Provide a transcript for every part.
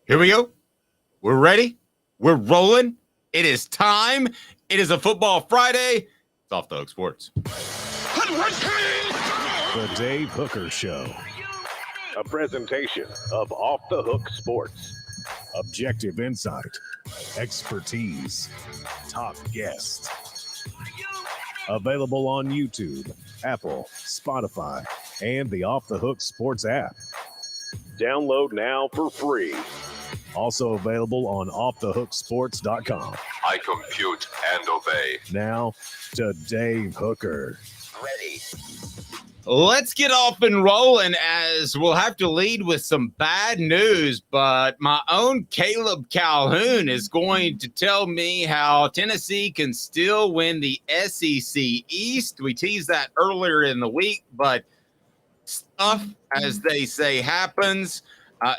Here we go. We're ready. We're rolling. It is time. It is a football Friday. It's Off the Hook Sports. The Dave Hooker Show. A presentation of Off the Hook Sports. Objective insight, expertise, top guests. Available on YouTube, Apple, Spotify, and the Off the Hook Sports app. Download now for free. Also available on offthehooksports.com. I compute and obey. Now to Dave Hooker. Ready. Let's get off and rolling, as we'll have to lead with some bad news, but my own Caleb Calhoun is going to tell me how Tennessee can still win the SEC East. We teased that earlier in the week, but stuff, as they say, happens.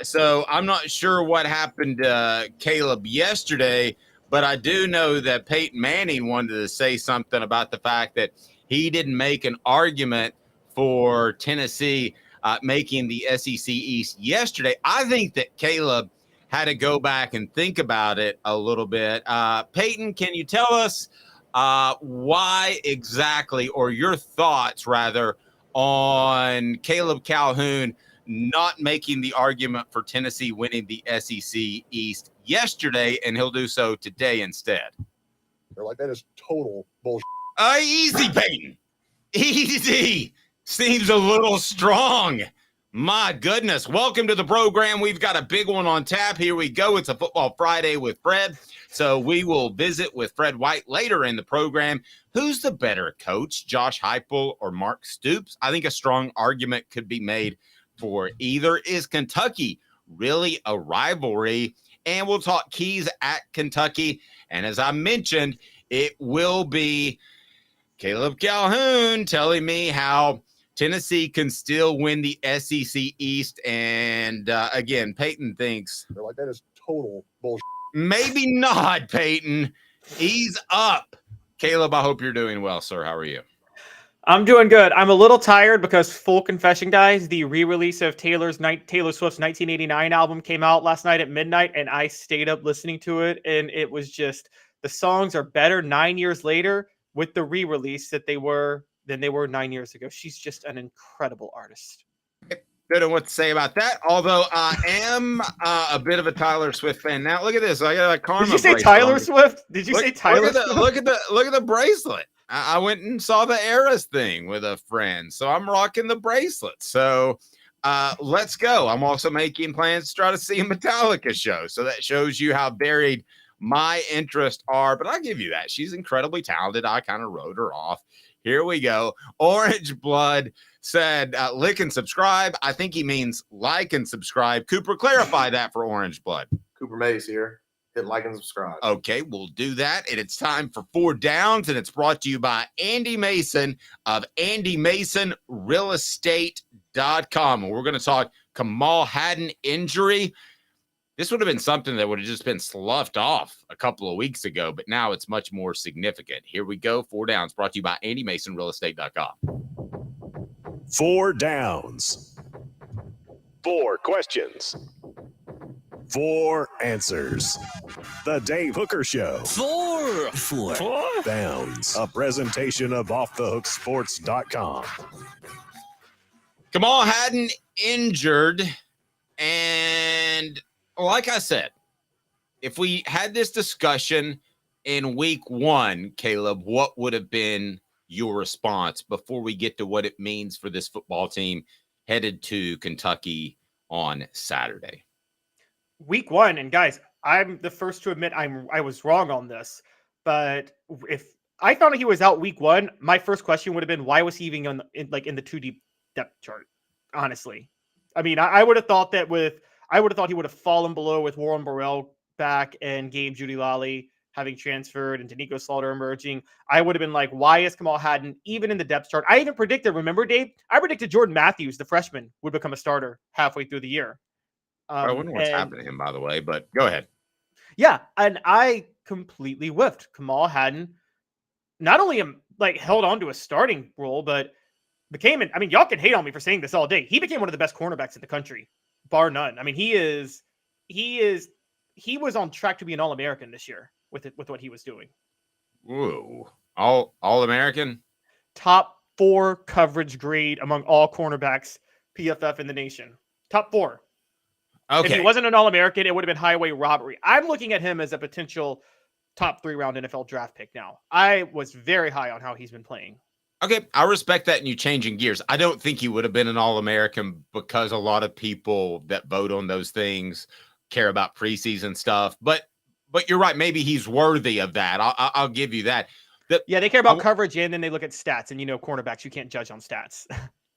So I'm not sure what happened to Caleb yesterday, but I do know that Peyton Manning wanted to say something about the fact that he didn't make an argument for Tennessee making the SEC East yesterday. I think that Caleb had to go back and think about it a little bit. Peyton, can you tell us why exactly, or your thoughts rather, on Caleb Calhoun not making the argument for Tennessee winning the SEC East yesterday, and he'll do so today instead? They're like, that is total bullshit. Easy, Peyton. Easy. Seems a little strong. My goodness. Welcome to the program. We've got a big one on tap. Here we go. It's a Football Friday with Fred. So we will visit with Fred White later in the program. Who's the better coach, Josh Heupel or Mark Stoops? I think a strong argument could be made for either. Is Kentucky really a rivalry? And we'll talk keys at Kentucky. And as I mentioned, it will be Caleb Calhoun telling me how Tennessee can still win the SEC East. And again, Peyton thinks They're like, that is total bullshit. Maybe not, Peyton. Ease up. Caleb, I hope you're doing well, sir. How are you? I'm doing good. I'm a little tired because, full confession, guys, the re-release of Taylor Swift's 1989 album came out last night at midnight, and I stayed up listening to it, and it was just, the songs are better 9 years later with the re-release than they were 9 years ago. She's just an incredible artist. Don't know what to say about that, although I am a bit of a Taylor Swift fan. Now, look at this. I got a Karma. Did you say Taylor Swift? Did you say Taylor Swift? Look at the bracelet. I went and saw the Eras thing with a friend, so I'm rocking the bracelet. So let's go. I'm also making plans to try to see a Metallica show, so that shows you how varied my interests are. But I'll give you that. She's incredibly talented. I kind of wrote her off. Here we go. Orange Blood said, lick and subscribe. I think he means like and subscribe. Cooper, clarify that for Orange Blood. Cooper Mays here. Hit like and subscribe. Okay, we'll do that. And it's time for 4 Downs, and it's brought to you by Andy Mason of AndyMasonRealEstate.com. And we're going to talk Kamal Hadden injury. This would have been something that would have just been sloughed off a couple of weeks ago, but now it's much more significant. Here we go. 4 Downs brought to you by AndyMasonRealEstate.com. 4 Downs. 4 questions. 4 answers. The Dave Hooker Show. 4 Downs. A presentation of offthehooksports.com. Kamal Hadden injured, and like I said, if we had this discussion in week 1, Caleb, what would have been your response before we get to what it means for this football team headed to Kentucky on Saturday? Week 1, and guys, I'm the first to admit I was wrong on this, but if I found out he was out week 1, my first question would have been, why was he even in the 2 deep depth chart? Honestly, I mean, I would have thought that I would have thought he would have fallen below with Warren Burrell back and Gabe Jeudy-Lally having transferred and Danico Slaughter emerging. I would have been like, why is Kamal Hadden even in the depth chart? I even predicted, remember, Dave? I predicted Jordan Matthews, the freshman, would become a starter halfway through the year. I wonder what's happened to him, by the way, but go ahead. Yeah, and I completely whiffed. Kamal Hadden not only held on to a starting role, but became I mean, y'all can hate on me for saying this all day. He became one of the best cornerbacks in the country, bar none. I mean, he is he was on track to be an All-American this year with what he was doing. Ooh, all-American? Top 4 coverage grade among all cornerbacks PFF in the nation. Top 4. If he Okay. wasn't an All-American, it would have been highway robbery. I'm looking at him as a potential top 3 round NFL draft pick now. I was very high on how he's been playing. Okay, I respect that, and you changing gears. I don't think he would have been an All-American because a lot of people that vote on those things care about preseason stuff. But you're right. Maybe he's worthy of that. I'll give you that. Yeah, they care about coverage, and then they look at stats. And, cornerbacks, you can't judge on stats.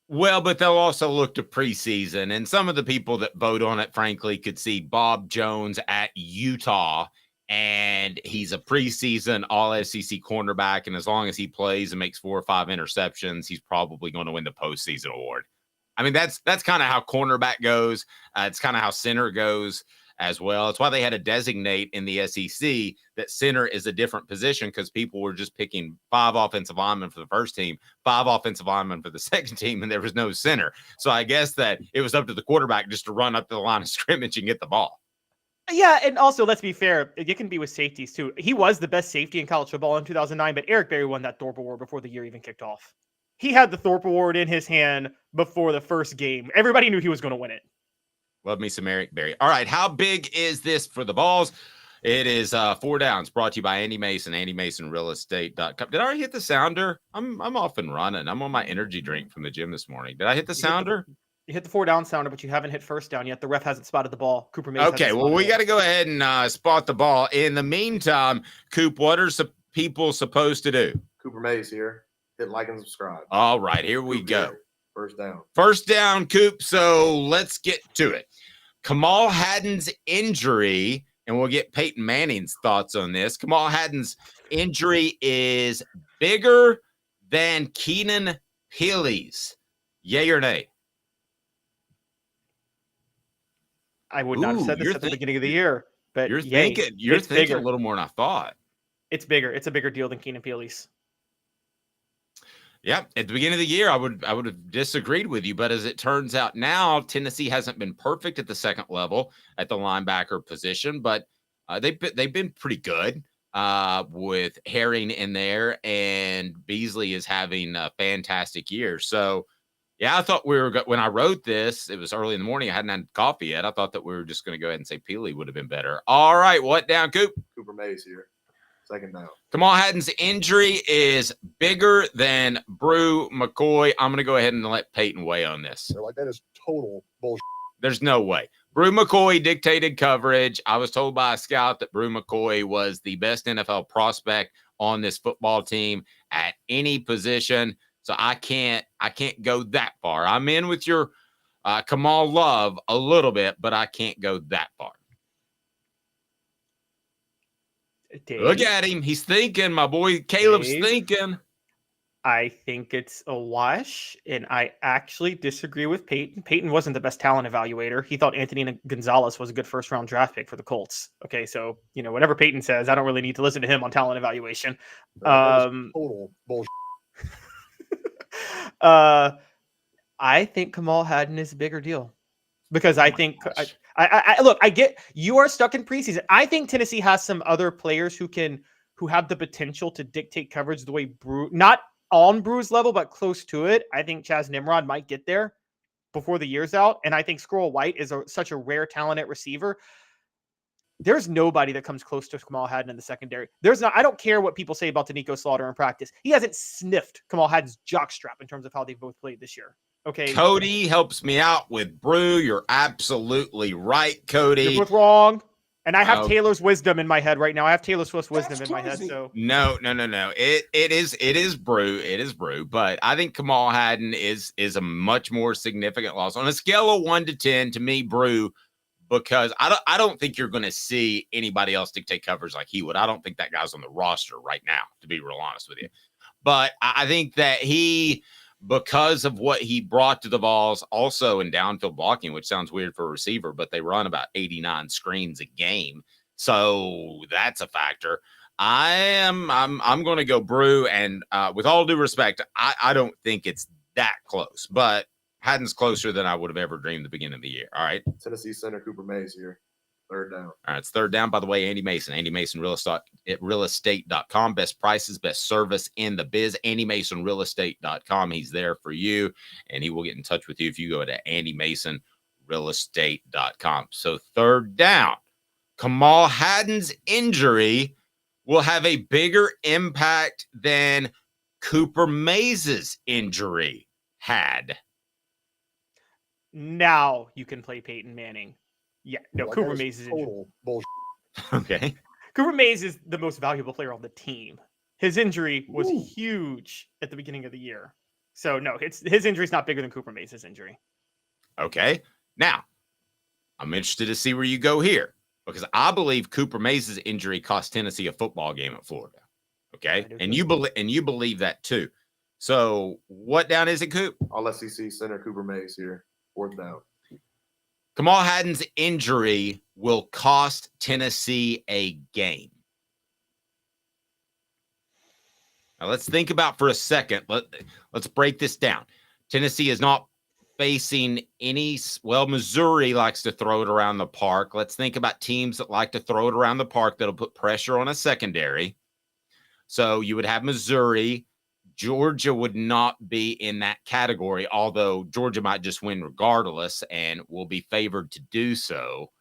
Well, but they'll also look to preseason. And some of the people that vote on it, frankly, could see Bob Jones at Utah, and he's a preseason all-SEC cornerback. And as long as he plays and makes 4 or 5 interceptions, he's probably going to win the postseason award. I mean, that's kind of how cornerback goes. It's kind of how center goes as well. It's why they had to designate in the SEC that center is a different position, because people were just picking 5 offensive linemen for the first team, 5 offensive linemen for the second team, and there was no center. So I guess that it was up to the quarterback just to run up to the line of scrimmage and get the ball. Yeah, and also, let's be fair, it can be with safeties too. He was the best safety in college football in 2009, but Eric Berry won that Thorpe Award before the year even kicked off. He had the Thorpe Award in his hand before the first game. Everybody knew he was going to win it. Love me some Eric Berry. All right, how big is this for the Vols? It is 4 downs, brought to you by Andy Mason, AndyMasonRealEstate.com. Did I already hit the sounder? I'm off and running. I'm on my energy drink from the gym this morning. Did I hit the sounder? You hit the 4 down sounder, but you haven't hit first down yet. The ref hasn't spotted the ball. Cooper Mays. Okay, well, we got to go ahead and spot the ball. In the meantime, Coop, what are some people supposed to do? Cooper Mays here. Hit like and subscribe. All right, here we go. Here. First down. First down, Coop. So let's get to it. Kamal Hadden's injury, and we'll get Peyton Manning's thoughts on this. Kamal Hadden's injury is bigger than Keenan Pili's. Yay or nay? I would not have said this at the beginning of the year, but you're thinking bigger. A little more than I thought. It's bigger. It's a bigger deal than Keenan Pili's. Yeah, at the beginning of the year, I would have disagreed with you, but as it turns out now, Tennessee hasn't been perfect at the second level at the linebacker position, but they've been pretty good with Herring in there, and Beasley is having a fantastic year. So, yeah, I thought when I wrote this, it was early in the morning. I hadn't had coffee yet. I thought that we were just going to go ahead and say Peely would have been better. All right, what down, Coop? Cooper Mays here. Second down. Kamal Hadden's injury is bigger than Brew McCoy. I'm going to go ahead and let Peyton weigh on this. They're like, that is total bullshit. There's no way. Brew McCoy dictated coverage. I was told by a scout that Brew McCoy was the best NFL prospect on this football team at any position. So I can't go that far. I'm in with your Kamal love a little bit, but I can't go that far. Dave, Look at him. He's thinking. My boy Caleb's thinking. I think it's a wash, and I actually disagree with Peyton. Peyton wasn't the best talent evaluator. He thought Anthony Gonzalez was a good first-round draft pick for the Colts. Okay, so, whatever Peyton says, I don't really need to listen to him on talent evaluation. Total bullshit. I think Kamal Hadden is a bigger deal because I think I look, I get you are stuck in preseason. I think Tennessee has some other players who have the potential to dictate coverage the way Brew, not on Brew's level, but close to it. I think Chaz Nimrod might get there before the year's out. And I think Squirrel White is such a rare talent at receiver. There's nobody that comes close to Kamal Hadden in the secondary. I don't care what people say about Danico Slaughter in practice. He hasn't sniffed Kamal Hadden's jockstrap in terms of how they've both played this year. Okay. Cody helps me out with Brew. You're absolutely right, Cody. You're both wrong. And I have Taylor's wisdom in my head right now. I have Taylor Swift's wisdom in my head. So no. It is Brew. It is Brew. But I think Kamal Hadden is a much more significant loss on a scale of 1 to 10. To me, Brew, because I don't think you're going to see anybody else dictate coverage like he would. I don't think that guy's on the roster right now, to be real honest with you. But I think that he, because of what he brought to the Vols, also in downfield blocking, which sounds weird for a receiver, but they run about 89 screens a game, so that's a factor. I'm going to go Brew, and with all due respect, I don't think it's that close, but Hadden's closer than I would have ever dreamed at the beginning of the year. All right, Tennessee center Cooper Mays here. Third down. All right, it's third down. By the way, Andy Mason, Andy Mason Real Estate at realestate.com. Best prices, best service in the biz. Andy Mason realestate.com. He's there for you, and he will get in touch with you if you go to Andy Mason realestate.com. So third down, Kamal Hadden's injury will have a bigger impact than Cooper Mays' injury had. Now you can play Peyton Manning. Yeah, no, Like, Cooper that is Mays is injured. total bullshit. Okay. Cooper Mays is the most valuable player on the team. His injury was huge at the beginning of the year. So no, his injury is not bigger than Cooper Mays' injury. Okay. Now, I'm interested to see where you go here because I believe Cooper Mays' injury cost Tennessee a football game at Florida. Okay. And you believe that too. So what down is it, Coop? All SEC center Cooper Mays here. Fourth down. Kamal Hadden's injury will cost Tennessee a game. Now let's think about for a second. Let's break this down. Tennessee is not facing any, well, Missouri likes to throw it around the park. Let's think about teams that like to throw it around the park that'll put pressure on a secondary. So you would have Missouri. Georgia would not be in that category, although Georgia might just win regardless and will be favored to do so.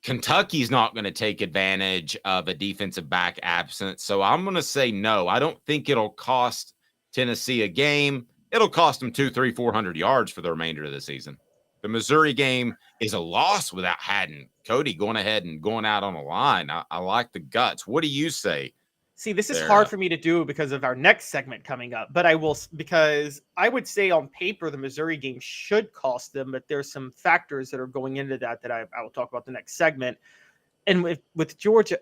Kentucky's not going to take advantage of a defensive back absence, so I'm going to say no. I don't think it'll cost Tennessee a game. It'll cost them 200, 300, 400 yards for the remainder of the season. The Missouri game is a loss without Hadden. Cody going ahead and going out on a line. I like the guts. What do you say? See, this is hard for me to do because of our next segment coming up, but I will, because I would say on paper, the Missouri game should cost them, but there's some factors that are going into that I will talk about the next segment. And with Georgia,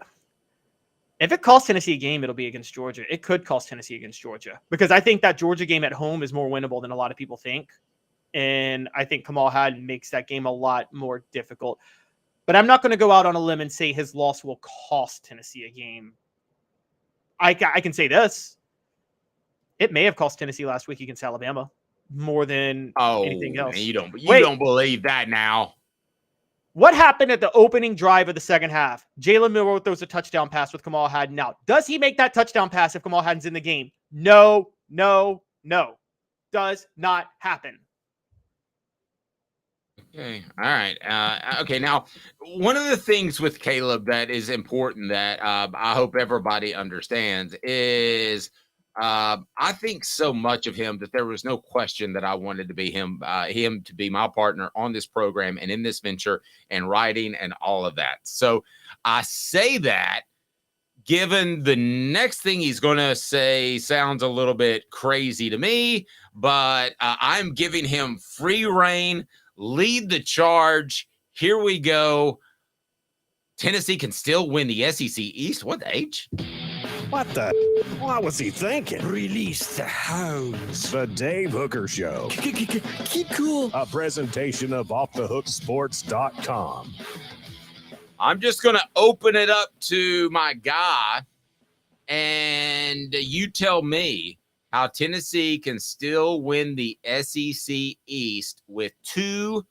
if it costs Tennessee a game, it'll be against Georgia. It could cost Tennessee against Georgia because I think that Georgia game at home is more winnable than a lot of people think. And I think Kamal Hadden makes that game a lot more difficult. But I'm not going to go out on a limb and say his loss will cost Tennessee a game. I can say this. It may have cost Tennessee last week against Alabama more than anything else. You don't believe that now. What happened at the opening drive of the second half? Jalen Milroe throws a touchdown pass with Kamal Hadden out. Does he make that touchdown pass if Kamal Hadden's in the game? No. Does not happen. Okay. All right. Okay. Now, one of the things with Caleb that is important that I hope everybody understands is I think so much of him that there was no question that I wanted to be him to be my partner on this program and in this venture and writing and all of that. So I say that given the next thing he's going to say sounds a little bit crazy to me, but I'm giving him free reign. Lead the charge. Here we go. Tennessee can still win the SEC East. What the H? What the? What was he thinking? Release the hounds. The Dave Hooker Show. Keep cool. A presentation of offthehooksports.com. I'm just going to open it up to my guy, and you tell me how Tennessee can still win the SEC East with two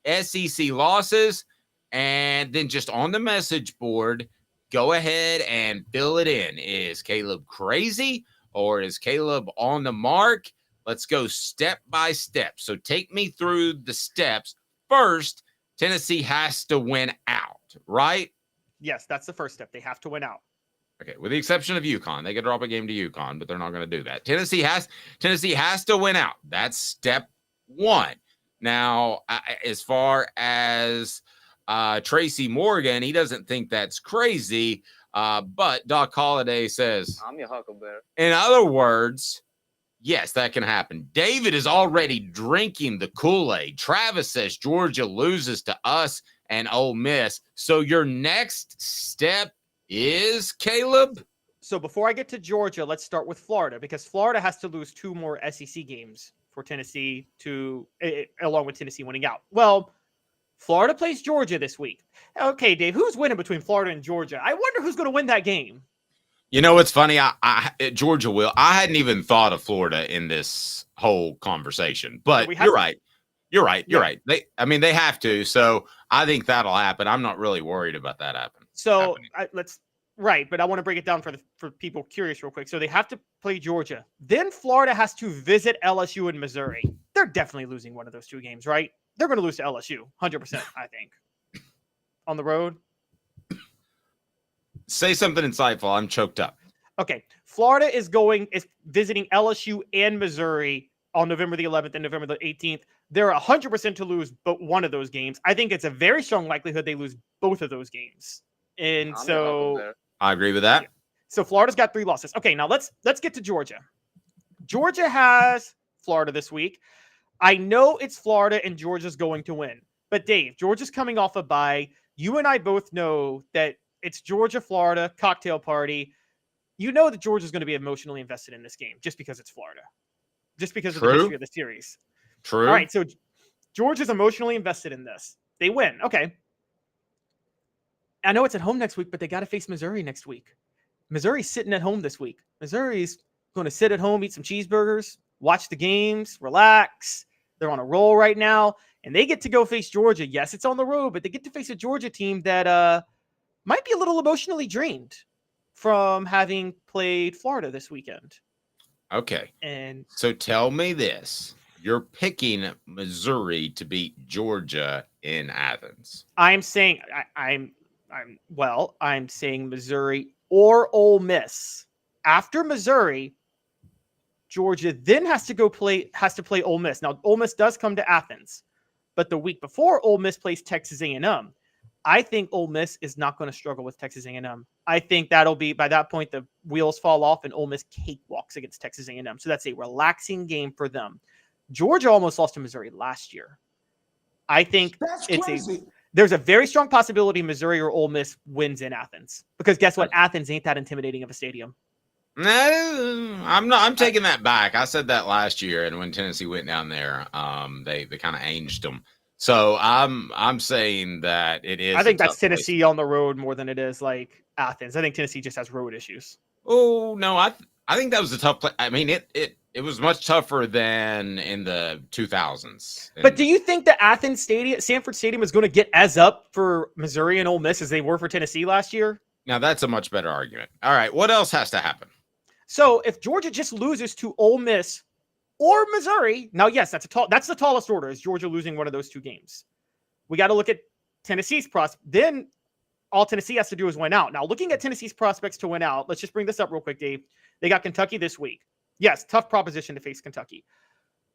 SEC losses, and then just on the message board, go ahead and fill it in. Is Caleb crazy or is Caleb on the mark? Let's go step by step. So take me through the steps. First, Tennessee has to win out, right? Yes, that's the first step. They have to win out. Okay, with the exception of UConn. They could drop a game to UConn, but they're not going to do that. Tennessee has to win out. That's step one. Now, as far as Tracy Morgan, he doesn't think that's crazy, but Doc Holliday says, I'm your huckleberry. In other words, yes, that can happen. David is already drinking the Kool-Aid. Travis says Georgia loses to us and Ole Miss. So your next step is, Caleb? So before I get to Georgia, let's start with Florida because Florida has to lose 2 more SEC games for Tennessee along with Tennessee winning out. Well, Florida plays Georgia this week. Okay, Dave, who's winning between Florida and Georgia? I wonder who's going to win that game. You know what's funny? Georgia will. I hadn't even thought of Florida in this whole conversation, but you're right. You're right. They have to. So I think that'll happen. I'm not really worried about that happening. So but I want to break it down for people curious real quick. So they have to play Georgia. Then Florida has to visit LSU and Missouri. They're definitely losing one of those two games, right? They're going to lose to LSU, 100%, I think. On the road. Say something insightful. I'm choked up. Okay. Florida is visiting LSU and Missouri on November the 11th and November the 18th. They're 100% to lose but one of those games. I think it's a very strong likelihood they lose both of those games. And so I agree with that. Yeah. So Florida's got 3 losses. Okay, now let's get to Georgia. Georgia has Florida this week. I know it's Florida and Georgia's going to win. But Dave, Georgia's coming off a bye. You and I both know that it's Georgia, Florida, cocktail party. You know that Georgia's going to be emotionally invested in this game just because it's Florida. Just because of the history of the series. True. All right, so Georgia's emotionally invested in this. They win. Okay. I know it's at home next week, but they got to face Missouri next week. Missouri's sitting at home this week. Missouri's going to sit at home, eat some cheeseburgers, watch the games, relax. They're on a roll right now, and they get to go face Georgia. Yes, it's on the road, but they get to face a Georgia team that might be a little emotionally drained from having played Florida this weekend. Okay. And so tell me this. You're picking Missouri to beat Georgia in Athens. I'm saying I'm saying Missouri or Ole Miss. After Missouri, Georgia then has to play Ole Miss. Now, Ole Miss does come to Athens, but the week before, Ole Miss plays Texas A&M. I think Ole Miss is not going to struggle with Texas A&M. I think that'll be, by that point, the wheels fall off and Ole Miss cakewalks against Texas A&M. So that's a relaxing game for them. Georgia almost lost to Missouri last year. I think there's a very strong possibility Missouri or Ole Miss wins in Athens, because guess what? Athens ain't that intimidating of a stadium. No, I'm not. I'm taking that back. I said that last year, and when Tennessee went down there, they kind of aged them. So I'm saying that it is. I think that's Tennessee on the road more than it is like Athens. I think Tennessee just has road issues. Oh no, I think that was a tough play. I mean, it was much tougher than in the 2000s. But do you think the Sanford Stadium is going to get as up for Missouri and Ole Miss as they were for Tennessee last year? Now that's a much better argument. All right, what else has to happen? So if Georgia just loses to Ole Miss or Missouri, now yes, that's the tallest order, is Georgia losing one of those two games. We got to look at Tennessee's prospects. Then all Tennessee has to do is win out. Now, looking at Tennessee's prospects to win out, let's just bring this up real quick, Dave. They got Kentucky this week. Yes, tough proposition to face Kentucky.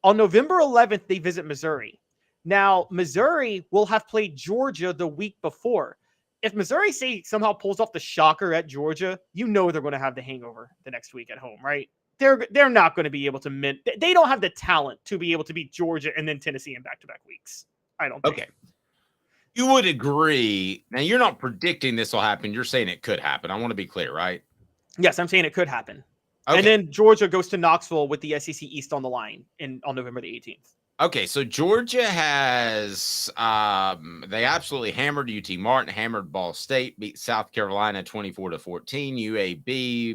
On November 11th, they visit Missouri. Now, Missouri will have played Georgia the week before. If Missouri somehow pulls off the shocker at Georgia, you know they're going to have the hangover the next week at home, right? They're not going to be able to they don't have the talent to be able to beat Georgia and then Tennessee in back-to-back weeks. I don't think. Okay. You would agree. Now, you're not predicting this will happen. You're saying it could happen. I want to be clear, right? Yes, I'm saying it could happen. Okay. And then Georgia goes to Knoxville with the SEC East on the line on November the 18th. Okay, so Georgia has they absolutely hammered UT Martin, hammered Ball State, beat South Carolina 24-14, UAB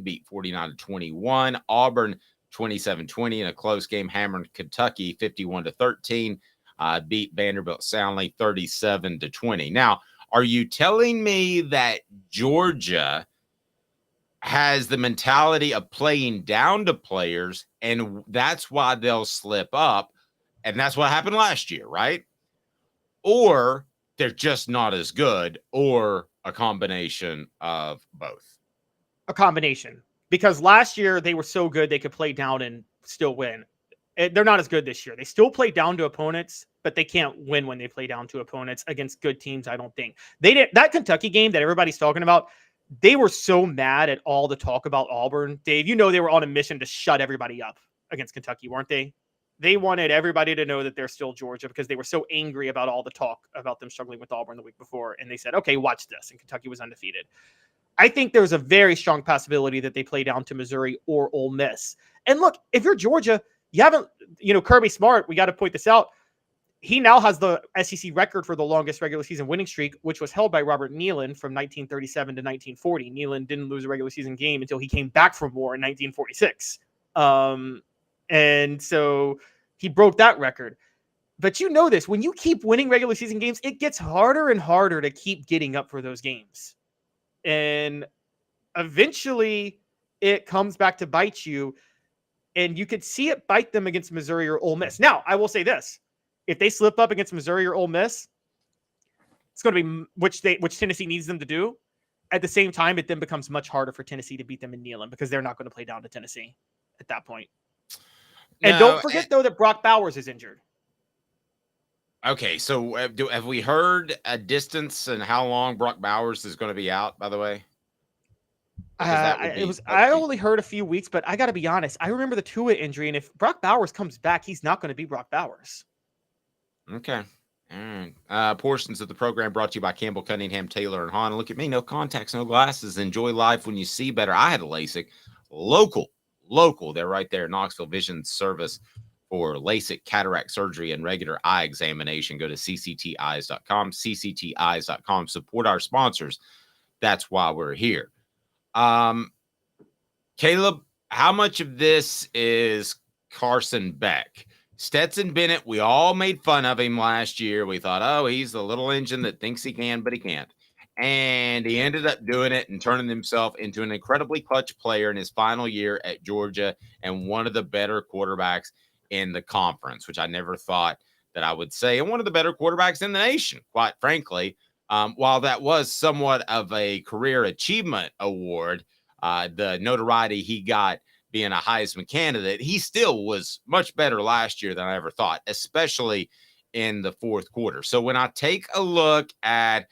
beat 49-21, Auburn 27-20 in a close game, hammered Kentucky 51-13, beat Vanderbilt soundly 37-20. Now, are you telling me that Georgia has the mentality of playing down to players, and that's why they'll slip up? And that's what happened last year, right? Or they're just not as good, or a combination of both? A combination. Because last year they were so good they could play down and still win. They're not as good this year. They still play down to opponents, but they can't win when they play down to opponents against good teams, I don't think. That Kentucky game that everybody's talking about, they were so mad at all the talk about Auburn. Dave, you know they were on a mission to shut everybody up against Kentucky, weren't they? They wanted everybody to know that they're still Georgia because they were so angry about all the talk about them struggling with Auburn the week before. And they said, okay, watch this. And Kentucky was undefeated. I think there's a very strong possibility that they play down to Missouri or Ole Miss. And look, if you're Georgia, you haven't, Kirby Smart, we got to point this out. he now has the SEC record for the longest regular season winning streak, which was held by Robert Nealon from 1937 to 1940. Nealon didn't lose a regular season game until he came back from war in 1946. And so he broke that record. But you know this, when you keep winning regular season games, it gets harder and harder to keep getting up for those games. And eventually it comes back to bite you. And you could see it bite them against Missouri or Ole Miss. Now, I will say this. If they slip up against Missouri or Ole Miss, it's going to be which Tennessee needs them to do. At the same time, it then becomes much harder for Tennessee to beat them in Neyland because they're not going to play down to Tennessee at that point. And don't forget, though, that Brock Bowers is injured. Okay, so have we heard a distance and how long Brock Bowers is going to be out, by the way? I only heard a few weeks, but I got to be honest. I remember the Tua injury, and if Brock Bowers comes back, he's not going to be Brock Bowers. Okay. All right. Portions of the program brought to you by Campbell, Cunningham, Taylor, and Hahn. Look at me. No contacts, no glasses. Enjoy life when you see better. I had a LASIK. Local. They're right there. Knoxville Vision Service for LASIK, cataract surgery, and regular eye examination. Go to ccteyes.com. ccteyes.com. Support our sponsors. That's why we're here. Caleb, how much of this is Carson Beck? Stetson Bennett, we all made fun of him last year. We thought, oh, he's the little engine that thinks he can, but he can't. And he ended up doing it and turning himself into an incredibly clutch player in his final year at Georgia and one of the better quarterbacks in the conference, which I never thought that I would say, and one of the better quarterbacks in the nation, quite frankly. While that was somewhat of a career achievement award, the notoriety he got being a Heisman candidate, he still was much better last year than I ever thought, especially in the fourth quarter. So when I take a look at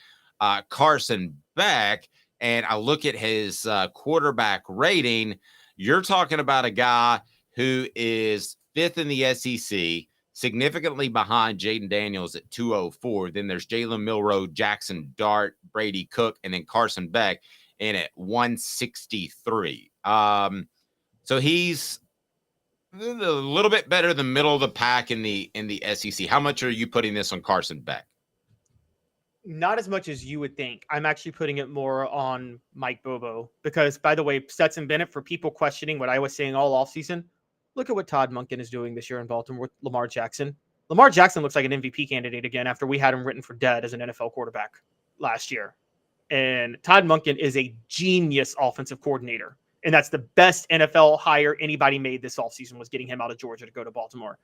Carson Beck and I look at his quarterback rating, you're talking about a guy who is fifth in the SEC, significantly behind Jaden Daniels at 204. Then there's Jalen Milroe, Jackson Dart, Brady Cook, and then Carson Beck in at 163. So he's a little bit better than middle of the pack in the SEC. How much are you putting this on Carson Beck? Not as much as you would think. I'm actually putting it more on Mike Bobo because, by the way, Stetson Bennett, for people questioning what I was saying all offseason, look at what Todd Monken is doing this year in Baltimore with Lamar Jackson. Lamar Jackson looks like an MVP candidate again after we had him written for dead as an NFL quarterback last year. And Todd Monken is a genius offensive coordinator. And that's the best NFL hire anybody made this offseason was getting him out of Georgia to go to Baltimore.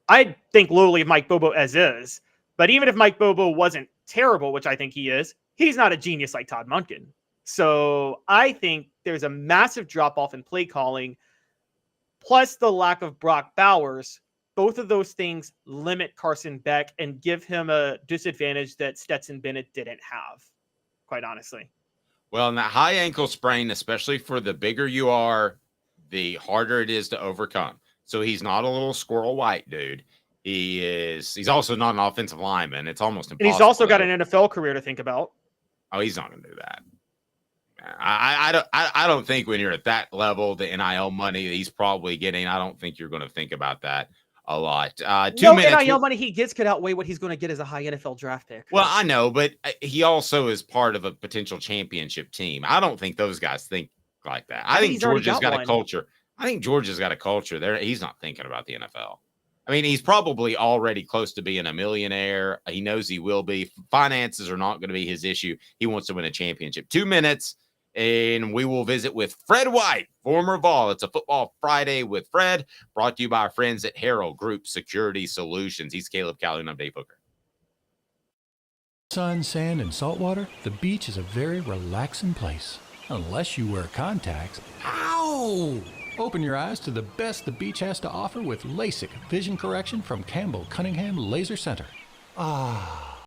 I think lowly of Mike Bobo as is. But even if Mike Bobo wasn't terrible, which I think he is, he's not a genius like Todd Monken. So I think there's a massive drop-off in play calling, plus the lack of Brock Bowers. Both of those things limit Carson Beck and give him a disadvantage that Stetson Bennett didn't have, quite honestly. Well, and that high ankle sprain, especially for the bigger you are, the harder it is to overcome. So he's not a little squirrel white dude. He's also not an offensive lineman. It's almost impossible. And he's also got an NFL career to think about. Oh, he's not going to do that. I don't think when you're at that level, the NIL money that he's probably getting, I don't think you're going to think about that a lot. 2 minutes. NIL money he gets could outweigh what he's going to get as a high NFL draft pick. Well, I know, but he also is part of a potential championship team. I don't think those guys think like that. I think Georgia's got a culture. I think Georgia's got a culture there. He's not thinking about the NFL. I mean, he's probably already close to being a millionaire. He knows he will be. Finances are not going to be his issue. He wants to win a championship. 2 minutes, and we will visit with Fred White, former Vol. It's a Football Friday with Fred, brought to you by our friends at Harrell Group Security Solutions. He's Caleb Calhoun. I'm Dave Hooker. Sun, sand, and salt water, the beach is a very relaxing place. Unless you wear contacts. Ow! Open your eyes to the best the beach has to offer with LASIK vision correction from Campbell Cunningham Laser Center. Ah.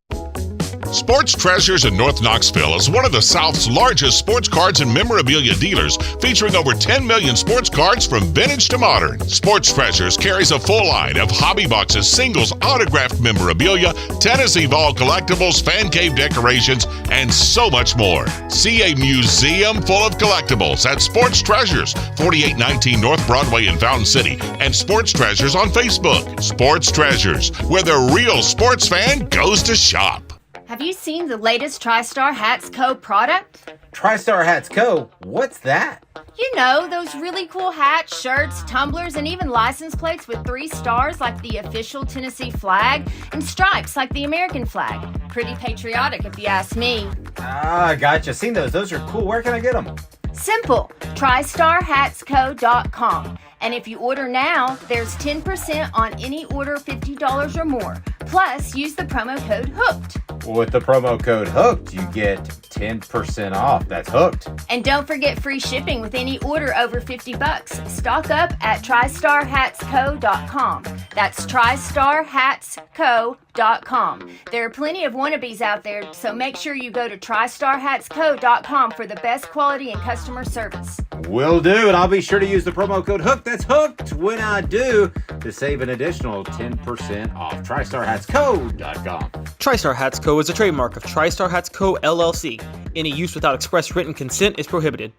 Sports Treasures in North Knoxville is one of the South's largest sports cards and memorabilia dealers, featuring over 10 million sports cards from vintage to modern. Sports Treasures carries a full line of hobby boxes, singles, autographed memorabilia, Tennessee Vols collectibles, fan cave decorations, and so much more. See a museum full of collectibles at Sports Treasures, 4819 North Broadway in Fountain City, and Sports Treasures on Facebook. Sports Treasures, where the real sports fan goes to shop. Have you seen the latest TriStar Hats Co. product? TriStar Hats Co. What's that? You know, those really cool hats, shirts, tumblers, and even license plates with 3 stars like the official Tennessee flag and stripes like the American flag. Pretty patriotic if you ask me. Ah, gotcha. Seen those. Those are cool. Where can I get them? Simple. TriStarHatsCo.com. And if you order now, there's 10% on any order $50 or more. Plus, use the promo code HOOKED. With the promo code HOOKED, you get 10% off. That's hooked. And don't forget free shipping with any order over $50. Stock up at TriStarHatsCo.com. That's TriStarHatsCo.com. There are plenty of wannabes out there, so make sure you go to TriStarHatsCo.com for the best quality and customer service. Will do, and I'll be sure to use the promo code HOOKED. That's hooked when I do, to save an additional 10% off. TriStarHatsCo.com. TriStar Hats Co. is a trademark of TriStar Hats Co. LLC. Any use without express written consent is prohibited.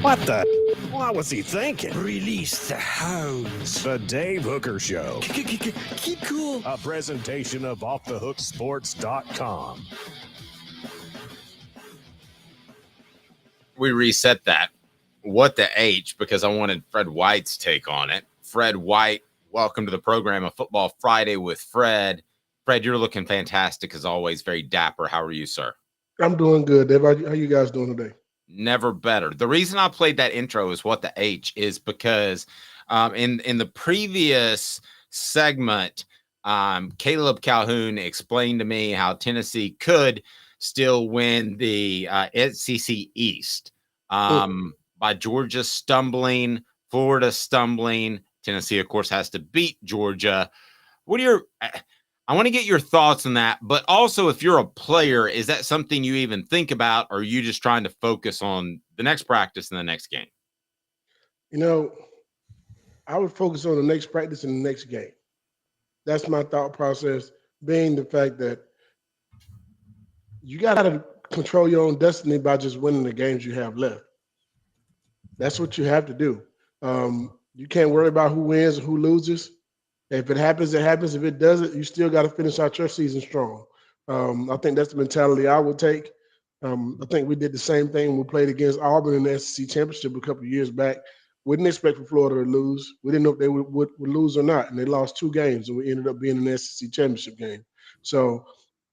What the? What was he thinking? Release the hounds. The Dave Hooker Show. Keep cool. A presentation of OffTheHookSports.com. We reset that. What the H, because I wanted Fred White's take on it. Fred White, welcome to the program, A Football Friday with Fred. Fred, you're looking fantastic as always. Very dapper. How are you, sir? I'm doing good, Dave. How you guys doing today? Never better. The reason I played that intro is what the H is because in the previous segment, Caleb Calhoun explained to me how Tennessee could still win the SEC East by Georgia stumbling, Florida stumbling. Tennessee, of course, has to beat Georgia. I want to get your thoughts on that, but also if you're a player, is that something you even think about, or are you just trying to focus on the next practice and the next game? You know, I would focus on the next practice and the next game. That's my thought process, being the fact that you got to control your own destiny by just winning the games you have left. That's what you have to do. You can't worry about who wins and who loses. If it happens, it happens. If it doesn't, you still got to finish out your season strong. I think that's the mentality I would take. I think we did the same thing when we played against Auburn in the SEC championship a couple of years back. We didn't expect for Florida to lose. We didn't know if they would lose or not, and they lost 2 games, and we ended up being in the SEC championship game. So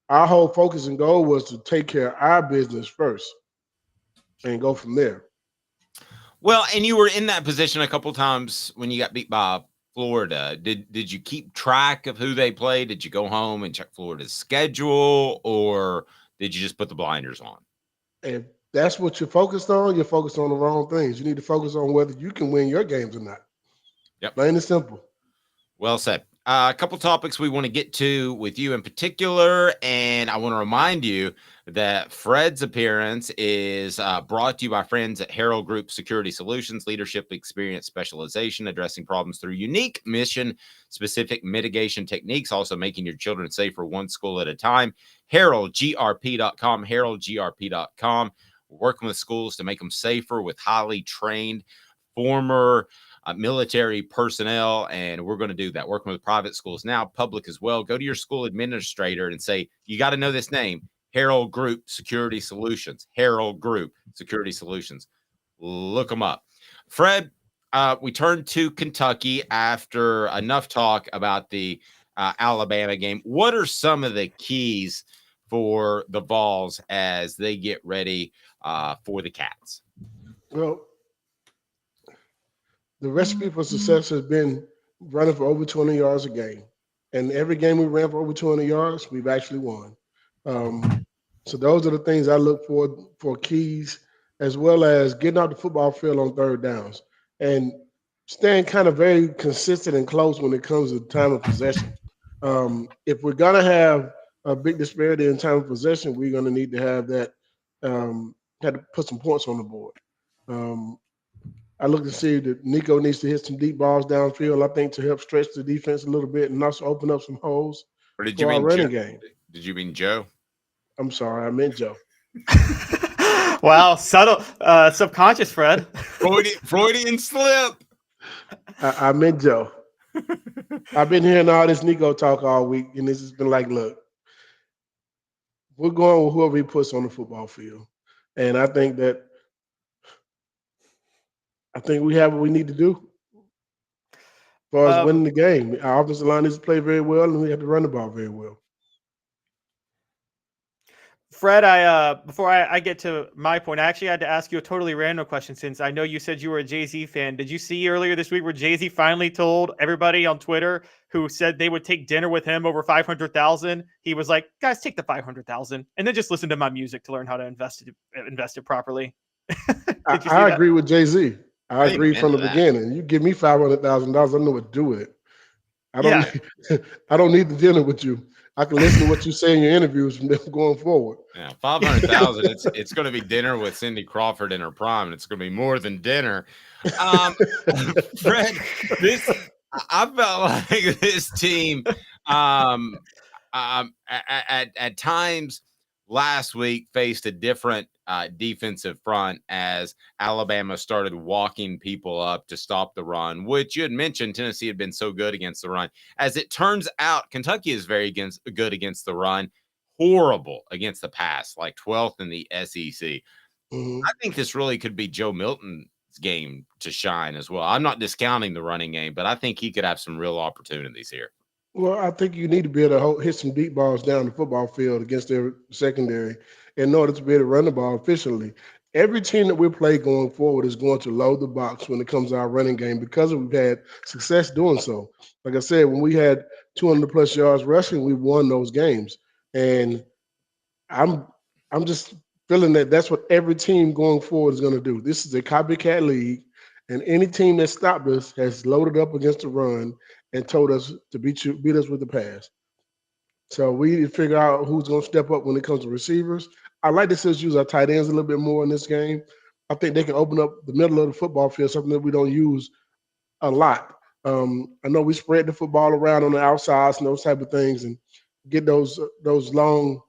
our whole focus and goal was to take care of our business first and go from there. Well, and you were in that position a couple of times when you got beat by Florida. Did you keep track of who they played? Did you go home and check Florida's schedule, or did you just put the blinders on? If that's what you're focused on, you're focused on the wrong things. You need to focus on whether you can win your games or not. Yep. Plain and simple. Well said. A couple topics we want to get to with you in particular, and I want to remind you that Fred's appearance is brought to you by friends at Herald Group Security Solutions, leadership, experience, specialization, addressing problems through unique mission-specific mitigation techniques, also making your children safer one school at a time. HeraldGRP.com, HeraldGRP.com. We're working with schools to make them safer with highly trained former military personnel, and we're going to do that. Working with private schools now, public as well. Go to your school administrator and say, you got to know this name, Herald Group Security Solutions. Herald Group Security Solutions. Look them up. Fred, we turned to Kentucky after enough talk about the Alabama game. What are some of the keys for the Vols as they get ready for the Cats? Well, the recipe for success has been running for over 200 yards a game. And every game we ran for over 200 yards, we've actually won. So those are the things I look for keys, as well as getting out the football field on third downs and staying kind of very consistent and close when it comes to time of possession. If we're going to have a big disparity in time of possession, we're going to need to have that, had to put some points on the board. I look to see that Nico needs to hit some deep balls downfield, I think, to help stretch the defense a little bit and also open up some holes Or did for you our mean running Joe? game. Did you mean Joe? I'm sorry, I meant Joe. Wow, subtle, subconscious, Fred. Freudian slip. I meant Joe. I've been hearing all this Nico talk all week, and this has been like, look, we're going with whoever he puts on the football field. And I think we have what we need to do as far as winning the game. Our offensive line needs to play very well, and we have to run the ball very well. Fred, before I get to my point, I actually had to ask you a totally random question since I know you said you were a Jay-Z fan. Did you see earlier this week where Jay-Z finally told everybody on Twitter who said they would take dinner with him over $500,000? He was like, guys, take the $500,000 and then just listen to my music to learn how to invest it properly. I agree with Jay-Z. I agree from the that. beginning. You give me $500,000, I know what to do with it. I don't need the dinner with you. I can listen to what you say in your interviews from them going forward. Yeah, 500,000. It's going to be dinner with Cindy Crawford in her prime, and it's going to be more than dinner. Fred, I felt like this team at times last week faced a different defensive front as Alabama started walking people up to stop the run, which you had mentioned Tennessee had been so good against the run. As it turns out, Kentucky is very good against the run, horrible against the pass, like 12th in the SEC. I think this really could be Joe Milton's game to shine as well. I'm not discounting the running game, but I think he could have some real opportunities here. Well, I think you need to be able to hit some deep balls down the football field against their secondary in order to be able to run the ball efficiently. Every team that we play going forward is going to load the box when it comes to our running game because we've had success doing so. Like I said, when we had 200-plus yards rushing, we won those games. And I'm just feeling that that's what every team going forward is going to do. This is a copycat league, and any team that stopped us has loaded up against the run and told us to beat us with the pass. So we need to figure out who's going to step up when it comes to receivers. I like to see us use our tight ends a little bit more in this game. I think they can open up the middle of the football field, something that we don't use a lot. I know we spread the football around on the outsides and those type of things and get those long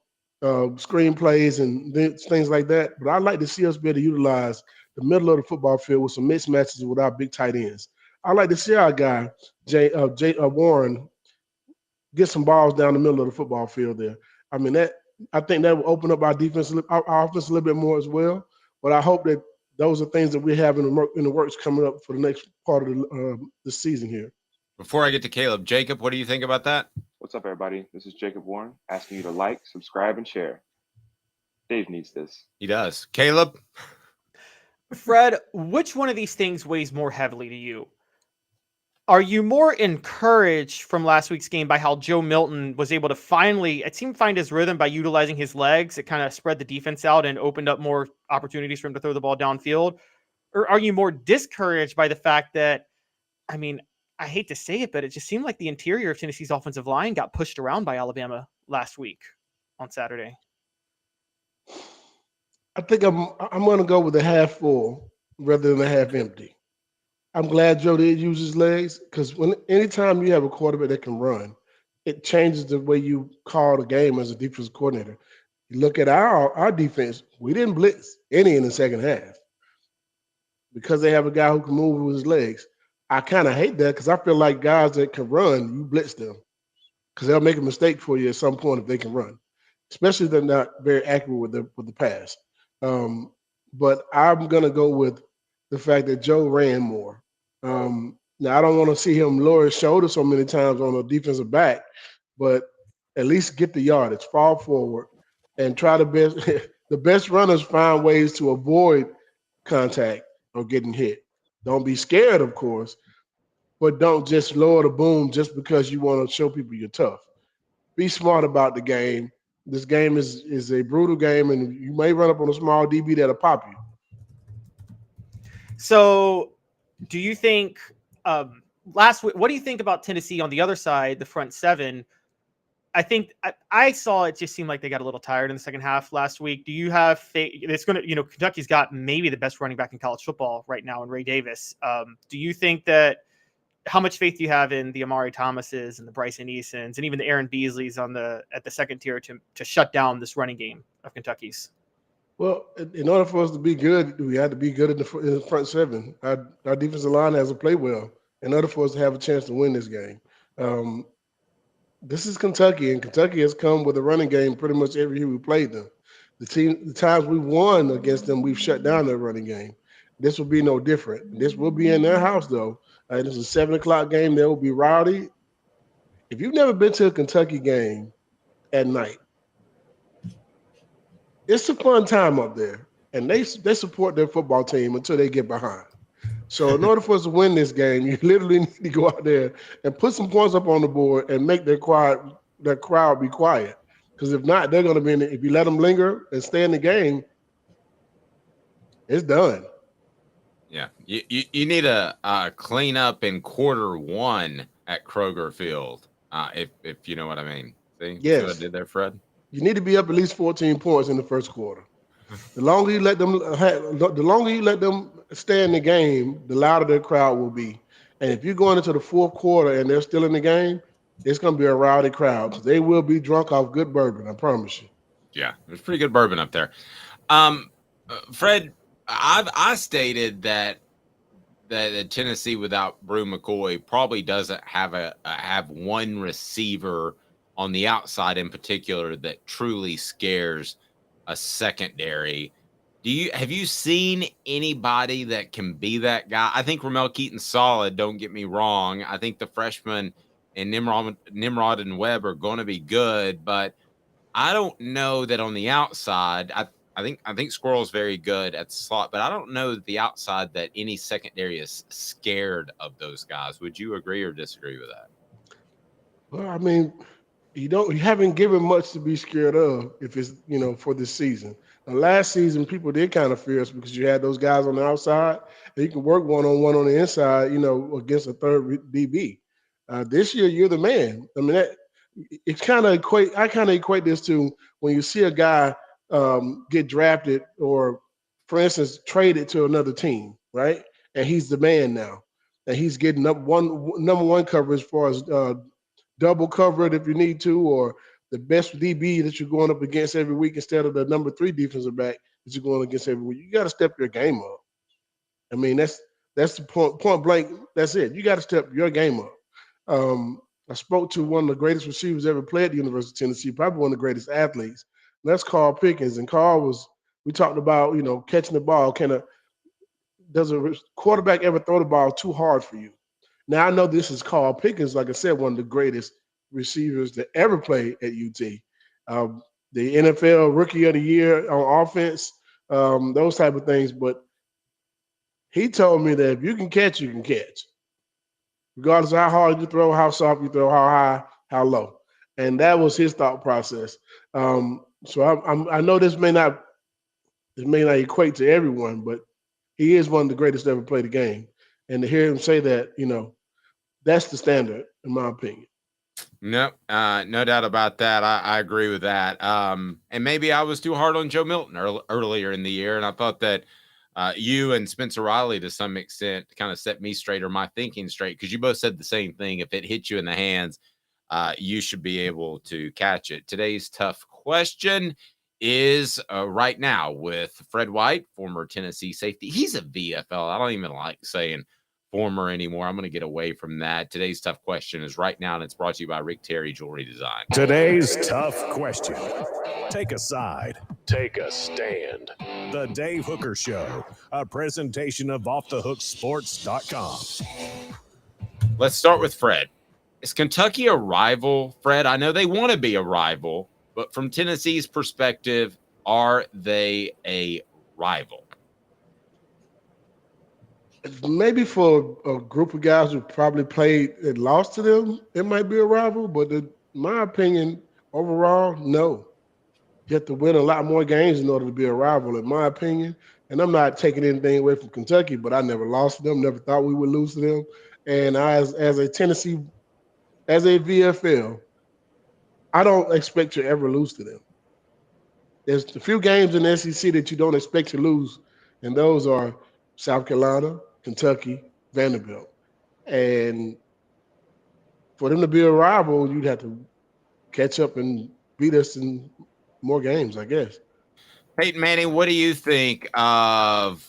screen plays and things like that. But I'd like to see us be able to utilize the middle of the football field with some mismatches with our big tight ends. I'd like to see our guy, Warren, get some balls down the middle of the football field there. I mean, I think that will open up our defense, our offense a little bit more as well. But I hope that those are things that we have in the works coming up for the next part of the season here. Before I get to Caleb, Jacob, what do you think about that? What's up, everybody? This is Jacob Warren asking you to like, subscribe, and share. Dave needs this. He does. Caleb? Fred, which one of these things weighs more heavily to you? Are you more encouraged from last week's game by how Joe Milton was able to finally, it seemed, find his rhythm by utilizing his legs? It kind of spread the defense out and opened up more opportunities for him to throw the ball downfield. Or are you more discouraged by the fact that, I mean, I hate to say it, but it just seemed like the interior of Tennessee's offensive line got pushed around by Alabama last week on Saturday? I think I'm going to go with a half full rather than a half empty. I'm glad Joe did use his legs because anytime you have a quarterback that can run, it changes the way you call the game as a defensive coordinator. You look at our defense, we didn't blitz any in the second half because they have a guy who can move with his legs. I kind of hate that because I feel like guys that can run, you blitz them because they'll make a mistake for you at some point if they can run, especially if they're not very accurate with the pass. But I'm going to go with the fact that Joe ran more. Now, I don't want to see him lower his shoulder so many times on a defensive back, but at least get the yardage, fall forward, and try the best runners find ways to avoid contact or getting hit. Don't be scared, of course, but don't just lower the boom just because you want to show people you're tough. Be smart about the game. This game is a brutal game, and you may run up on a small DB that'll pop you. So do you think last week, what do you think about Tennessee on the other side, the front seven? I think I saw it just seemed like they got a little tired in the second half last week. Do you have faith? It's going to, Kentucky's got maybe the best running back in college football right now in Ray Davis. Do you think that, how much faith do you have in the Amari Thomases and the Bryson Easons and even the Aaron Beasleys at the second tier to shut down this running game of Kentucky's? Well, in order for us to be good, we had to be good in the front seven. Our defensive line hasn't played well in order for us to have a chance to win this game. This is Kentucky, and Kentucky has come with a running game pretty much every year we played them. The times we won against them, we've shut down their running game. This will be no different. This will be in their house, though. This is a 7:00 game. There will be rowdy. If you've never been to a Kentucky game at night, it's a fun time up there, and they support their football team until they get behind. So in order for us to win this game, you literally need to go out there and put some points up on the board and make their crowd be quiet. Because if not, they're going to be in if you let them linger and stay in the game, it's done. Yeah, you need a clean up in quarter one at Kroger Field, if you know what I mean. See, yes. See what I did there, Fred? You need to be up at least 14 points in the first quarter. The longer you let them stay in the game, the louder their crowd will be. And if you're going into the fourth quarter and they're still in the game, it's going to be a rowdy crowd because they will be drunk off good bourbon. I promise you. Yeah, there's pretty good bourbon up there. Fred, I stated that Tennessee without Brew McCoy probably doesn't have one receiver on the outside in particular that truly scares a secondary. Have you seen anybody that can be that guy? I think Ramel Keaton's solid, don't get me wrong. I think the freshmen and Nimrod and Webb are going to be good, but I don't know that on the outside. I think Squirrel's very good at the slot, but I don't know that the outside that any secondary is scared of those guys. Would you agree or disagree with that? Well, I mean, you haven't given much to be scared of if it's, for this season. Now, last season, people did kind of fear us because you had those guys on the outside and you can work one-on-one on the inside, against a third DB. This year, you're the man. I mean, I kind of equate this to when you see a guy get drafted or, for instance, traded to another team, right? And he's the man now. And he's getting number one coverage as far as double covered if you need to, or the best DB that you're going up against every week instead of the number 3 defensive back that you're going against every week. You got to step your game up. I mean, that's the point blank. That's it. You got to step your game up. I spoke to one of the greatest receivers ever played at the University of Tennessee, probably one of the greatest athletes. And that's Carl Pickens. And we talked about, catching the ball. Does a quarterback ever throw the ball too hard for you? Now, I know this is Carl Pickens, like I said, one of the greatest receivers that ever played at UT. The NFL Rookie of the Year on offense, those type of things. But he told me that if you can catch, you can catch. Regardless of how hard you throw, how soft you throw, how high, how low. And that was his thought process. So I know this may not equate to everyone, but he is one of the greatest to ever play the game. And to hear him say that, that's the standard, in my opinion. No doubt about that. I agree with that. And maybe I was too hard on Joe Milton earlier in the year, and I thought that you and Spencer Riley, to some extent, kind of set me straight or my thinking straight, because you both said the same thing. If it hits you in the hands, you should be able to catch it. Today's tough question is right now with Fred White, former Tennessee safety. He's a VFL. I don't even like saying former anymore. I'm going to get away from that. Today's tough question is right now, and it's brought to you by Rick Terry Jewelry Design. Today's tough question. Take a side. Take a stand. The Dave Hooker Show, a presentation of offthehooksports.com. Let's start with Fred. Is Kentucky a rival, Fred? I know they want to be a rival, but from Tennessee's perspective, are they a rival? Maybe for a group of guys who probably played and lost to them, it might be a rival. But in my opinion, overall, no. You have to win a lot more games in order to be a rival, in my opinion. And I'm not taking anything away from Kentucky, but I never lost to them, never thought we would lose to them. And as a Tennessee, as a VFL, I don't expect to ever lose to them. There's a few games in the SEC that you don't expect to lose, and those are South Carolina, Kentucky, Vanderbilt. And for them to be a rival, you'd have to catch up and beat us in more games, I guess. Peyton Manning, what do you think of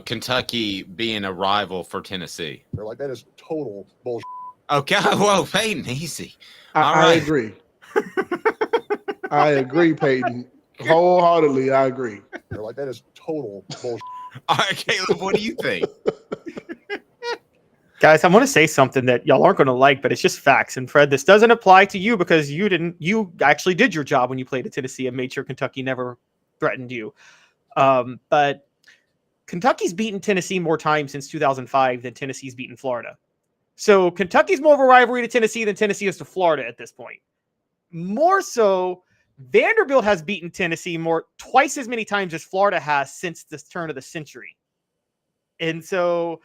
Kentucky being a rival for Tennessee? They're like, that is total bullshit. Okay, well, Peyton, easy. I agree. I agree, Peyton. Wholeheartedly, I agree. They're like, that is total bullshit. All right, Caleb, what do you think? Guys, I want to say something that y'all aren't going to like, but it's just facts. And Fred, this doesn't apply to you because you actually did your job when you played at Tennessee and made sure Kentucky never threatened you. But Kentucky's beaten Tennessee more times since 2005 than Tennessee's beaten Florida. So Kentucky's more of a rivalry to Tennessee than Tennessee is to Florida at this point. More so, Vanderbilt has beaten Tennessee twice as many times as Florida has since the turn of the century. And so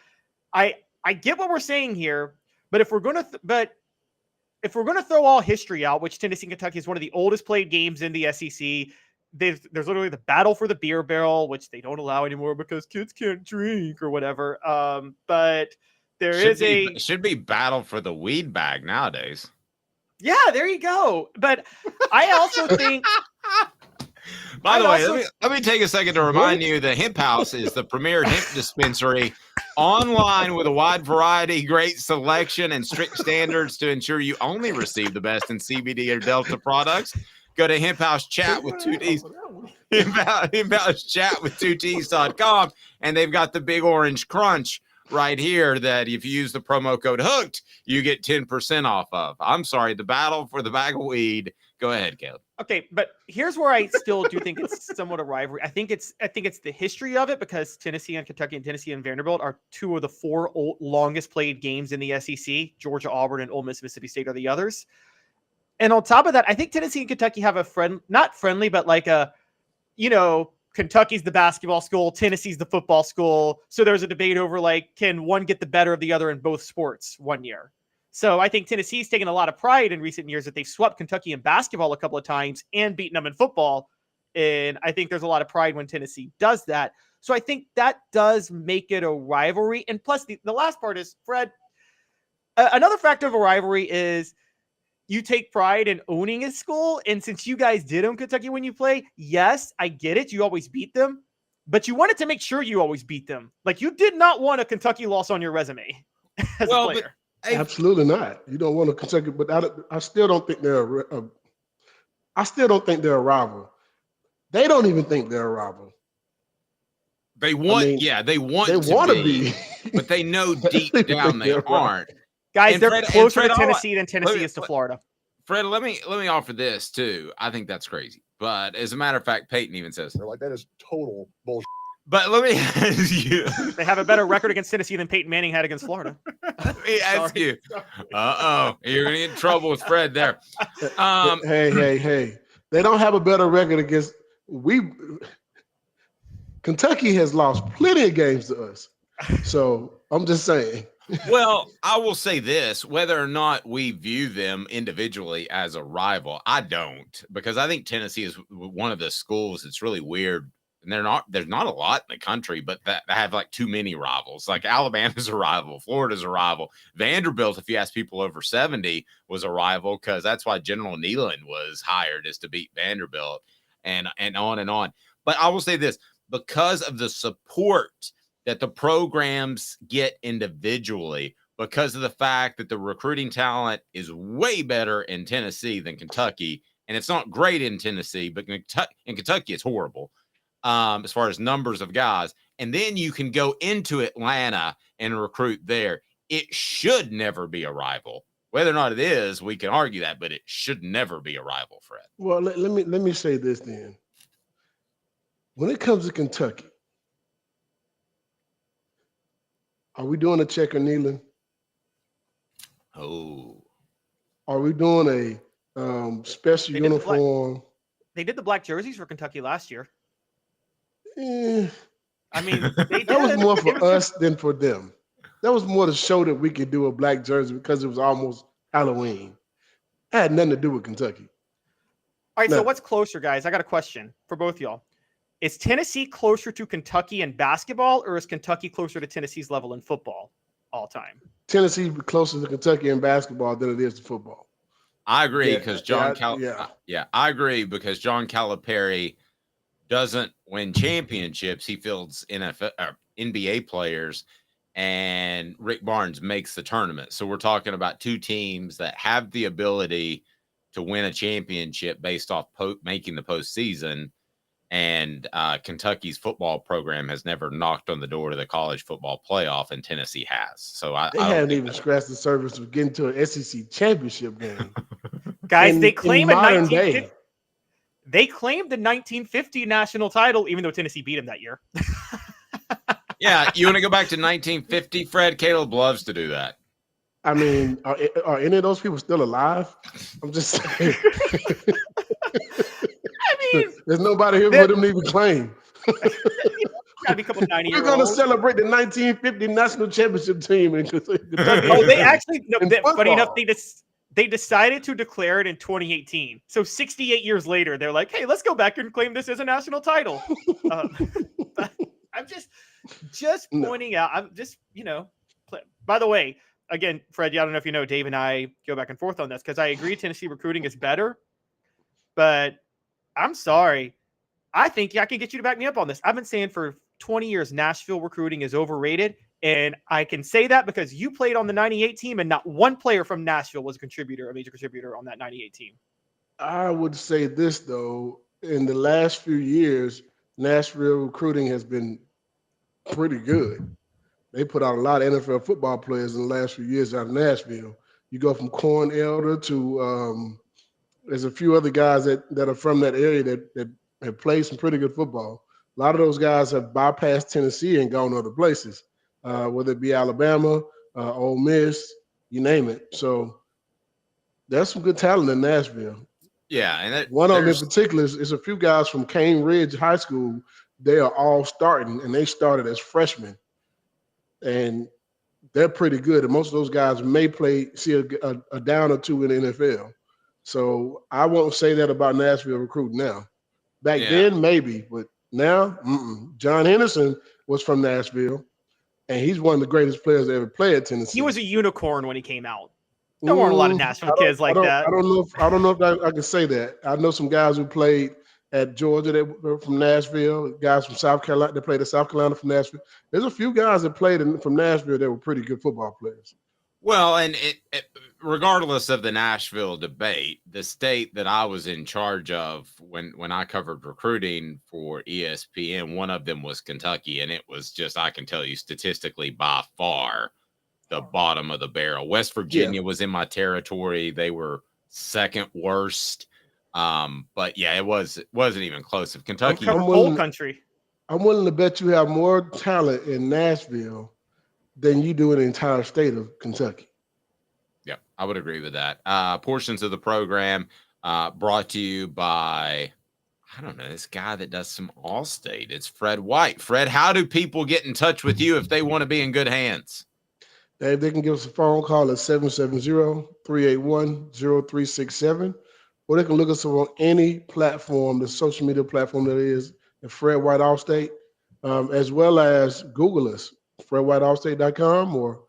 I get what we're saying here, but if we're going to throw all history out, which Tennessee and Kentucky is one of the oldest played games in the SEC, there's literally the battle for the beer barrel, which they don't allow anymore because kids can't drink or whatever. But it should be battle for the weed bag nowadays. Yeah, there you go. But I also think. By the way, let me take a second to remind you that Hemp House is the premier hemp dispensary online with a wide variety, great selection, and strict standards to ensure you only receive the best in CBD or Delta products. Go to Hemp House Chat with 2Ds. Hemp House Chat with 2Ts.com, and they've got the big orange crunch right here that if you use the promo code HOOKED, you get 10% off of. I'm sorry, the battle for the bag of weed. Go ahead, Caleb. Okay, but here's where I still do think it's somewhat a rivalry. I think it's the history of it because Tennessee and Kentucky and Tennessee and Vanderbilt are two of the four longest played games in the SEC. Georgia, Auburn, and Ole Miss, Mississippi State are the others. And on top of that, I think Tennessee and Kentucky have not friendly, but like Kentucky's the basketball school, Tennessee's the football school. So there's a debate over can one get the better of the other in both sports one year? So I think Tennessee's taken a lot of pride in recent years that they've swept Kentucky in basketball a couple of times and beaten them in football. And I think there's a lot of pride when Tennessee does that. So I think that does make it a rivalry. And plus the last part is, Fred, another factor of a rivalry is you take pride in owning a school. And since you guys did own Kentucky when you play, yes, I get it. You always beat them, but you wanted to make sure you always beat them. Like you did not want a Kentucky loss on your resume as a player. Absolutely not. You don't want a Kentucky, but I still don't think they're a rival. They don't even think they're a rival. They want to be, but they know deep down they aren't. Guys, they're closer to Tennessee than Tennessee is to Florida. Fred, let me offer this too. I think that's crazy, but as a matter of fact, Peyton even says they're like, that is total bullshit. But let me ask you. They have a better record against Tennessee than Peyton Manning had against Florida. Let me ask you. You're going to get in trouble with Fred there. Hey. They don't have a better record against Kentucky has lost plenty of games to us. So I'm just saying. Well, I will say this, whether or not we view them individually as a rival, I don't, because I think Tennessee is one of the schools that's really weird. And there's not a lot in the country, but that have like too many rivals. Like Alabama's a rival, Florida's a rival. Vanderbilt, if you ask people over 70, was a rival because that's why General Neyland was hired, is to beat Vanderbilt and on and on. But I will say this, because of the support that the programs get individually, because of the fact that the recruiting talent is way better in Tennessee than Kentucky, and it's not great in Tennessee, but in Kentucky it's horrible. As far as numbers of guys, and then you can go into Atlanta and recruit there. It should never be a rival. Whether or not it is, we can argue that, but it should never be a rival, Fred. Well, let me say this then. When it comes to Kentucky, are we doing a checker Neyland? Oh. Are we doing a special uniform? They did the black jerseys for Kentucky last year. I mean, that was more for us than for them. That was more to show that we could do a black jersey because it was almost Halloween. It had nothing to do with Kentucky. All right, No. so what's closer, guys? I got a question for both y'all. Is Tennessee closer to Kentucky in basketball, or is Kentucky closer to Tennessee's level in football all time? Tennessee closer to Kentucky in basketball than it is to football. I agree because I agree because John Calipari doesn't win championships. He fields NBA players, and Rick Barnes makes the tournament. So we're talking about two teams that have the ability to win a championship based off making the postseason. And Kentucky's football program has never knocked on the door to the college football playoff, and Tennessee has. So They haven't even scratched the surface of getting to an SEC championship game. Guys, they claim in modern day. They claimed the 1950 national title, even though Tennessee beat them that year. Yeah, you want to go back to 1950, Fred? Caleb loves to do that. I mean, are any of those people still alive? I'm just saying. I mean, there's nobody here for them to even claim. Gotta be a couple 90 We're going to celebrate the 1950 national championship team in Kentucky. Oh, they actually, funny enough, they decided to declare it in 2018. So 68 years later, they're like, hey, let's go back and claim this as a national title. I'm just pointing out. I'm just, by the way, again, Fred, I don't know if you know, Dave and I go back and forth on this because I agree Tennessee recruiting is better, but I'm sorry. I think I can get you to back me up on this. I've been saying for 20 years, Nashville recruiting is overrated. And I can say that because you played on the 98 team and not one player from Nashville was a major contributor on that 98 team. I would say this, though. In the last few years, Nashville recruiting has been pretty good. They put out a lot of NFL football players in the last few years out of Nashville. You go from Corn Elder to there's a few other guys that are from that area that have played some pretty good football. A lot of those guys have bypassed Tennessee and gone other places, whether it be Alabama, Ole Miss, you name it. So there's some good talent in Nashville. Yeah, and one of them in particular is a few guys from Cane Ridge High School. They are all starting, and they started as freshmen, and they're pretty good. And most of those guys may see a down or two in the NFL. So I won't say that about Nashville recruiting now. Back then, maybe, but now, John Henderson was from Nashville, and he's one of the greatest players to ever play at Tennessee. He was a unicorn when he came out. There weren't a lot of Nashville kids like that. I don't know if I can say that. I know some guys who played at Georgia that were from Nashville, guys from South Carolina that played at South Carolina from Nashville. There's a few guys that played from Nashville that were pretty good football players. Well, and regardless of the Nashville debate, the state that I was in charge of when I covered recruiting for ESPN, one of them was Kentucky, and it was just, I can tell you statistically by far the bottom of the barrel. West Virginia was in my territory. They were second worst. But yeah, it wasn't even close. If Kentucky whole country. I'm willing to bet you have more talent in Nashville than you do in the entire state of Kentucky. Yeah, I would agree with that. Portions of the program brought to you by, I don't know, this guy that does some Allstate. It's Fred White. Fred, how do people get in touch with you if they want to be in good hands? They can give us a phone call at 770-381-0367, or they can look us up on any platform, the social media platform that is at Fred White Allstate, as well as Google us, FredWhiteAllstate.com or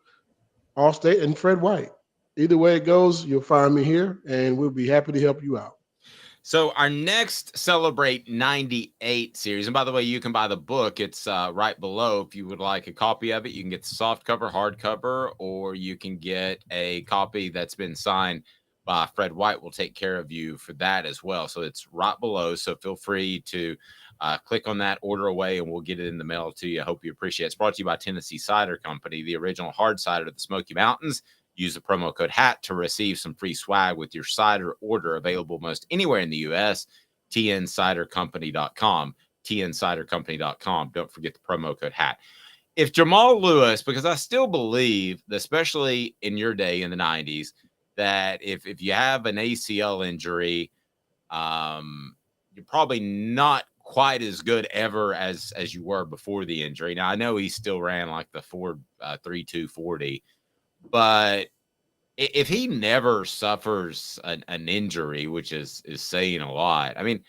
Allstate and Fred White. Either way it goes, you'll find me here, and we'll be happy to help you out. So our next Celebrate 98 series, and by the way, you can buy the book. It's right below. If you would like a copy of it, you can get the soft cover, hardcover, or you can get a copy that's been signed by Fred White. We'll take care of you for that as well. So it's right below. So feel free to click on that, order away, and we'll get it in the mail to you. I hope you appreciate it. It's brought to you by Tennessee Cider Company, the original hard cider of the Smoky Mountains. Use the promo code HAT to receive some free swag with your cider order, available most anywhere in the U.S. TNCiderCompany.com. TNCiderCompany.com. Don't forget the promo code HAT. If Jamal Lewis, because I still believe, especially in your day in the 90s, that if you have an ACL injury, you're probably not quite as good ever as you were before the injury. Now, I know he still ran like the 4.32 40. But if he never suffers an injury, which is saying a lot. I mean,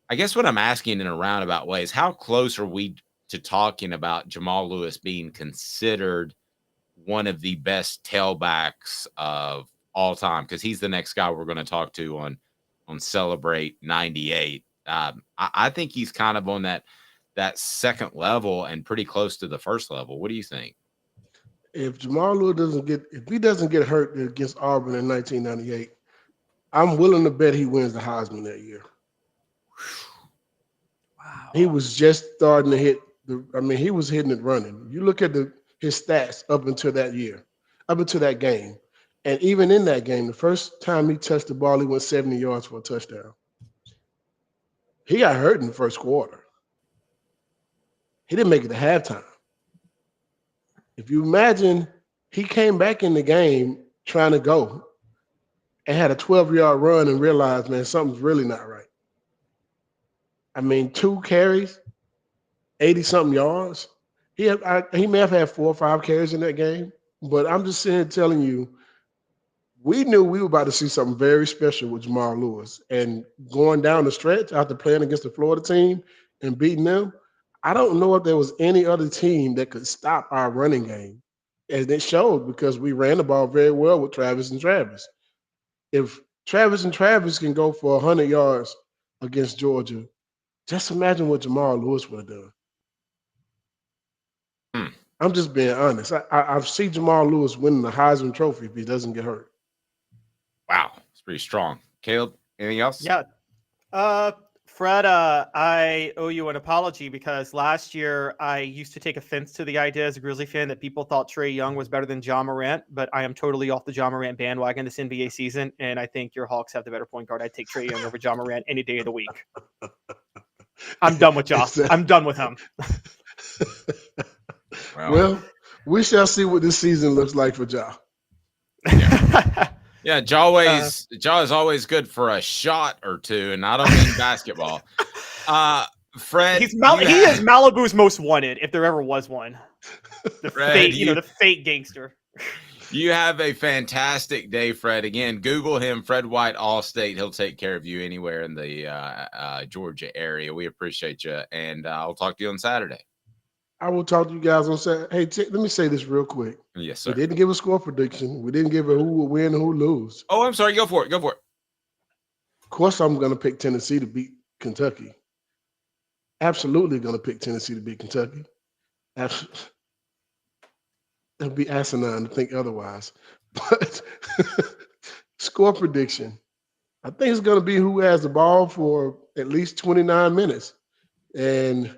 I guess what I'm asking in a roundabout way is how close are we to talking about Jamal Lewis being considered one of the best tailbacks of all time? Because he's the next guy we're going to talk to on Celebrate 98. I think he's kind of on that second level and pretty close to the first level. What do you think? If Jamal Lewis doesn't get hurt against Auburn in 1998, I'm willing to bet he wins the Heisman that year. Wow. He was just starting to hit he was hitting it running. You look at his stats up until that year, up until that game. And even in that game, the first time he touched the ball, he went 70 yards for a touchdown. He got hurt in the first quarter. He didn't make it to halftime. If you imagine he came back in the game trying to go and had a 12-yard run and realized, man, something's really not right. I mean, 2 carries, 80-something yards. He may have had 4 or 5 carries in that game, but I'm just sitting here telling you, we knew we were about to see something very special with Jamal Lewis. And going down the stretch after playing against the Florida team and beating them, I don't know if there was any other team that could stop our running game. And it showed because we ran the ball very well with Travis and Travis. If Travis and Travis can go for 100 yards against Georgia, just imagine what Jamal Lewis would have done. I'm just being honest. I see Jamal Lewis winning the Heisman Trophy if he doesn't get hurt. Wow, it's pretty strong. Caleb, anything else? Yeah. Fred, I owe you an apology because last year I used to take offense to the idea as a Grizzly fan that people thought Trae Young was better than Ja Morant, but I am totally off the Ja Morant bandwagon this NBA season, and I think your Hawks have the better point guard. I'd take Trae Young over Ja Morant any day of the week. I'm done with Ja. I'm done with him. Well, we shall see what this season looks like for Ja. Yeah, Ja is always good for a shot or two, and I don't mean basketball. Fred, he is Malibu's most wanted, if there ever was one. The Fred, the fake gangster. You have a fantastic day, Fred. Again, Google him, Fred White, Allstate. He'll take care of you anywhere in the Georgia area. We appreciate you, and I'll talk to you on Saturday. I will talk to you guys on Saturday. Hey, let me say this real quick. Yes, sir. We didn't give a score prediction. We didn't give a who will win and who lose. Oh, I'm sorry. Go for it. Of course, I'm going to pick Tennessee to beat Kentucky. Absolutely going to pick Tennessee to beat Kentucky. That'd be asinine to think otherwise. But score prediction. I think it's going to be who has the ball for at least 29 minutes. And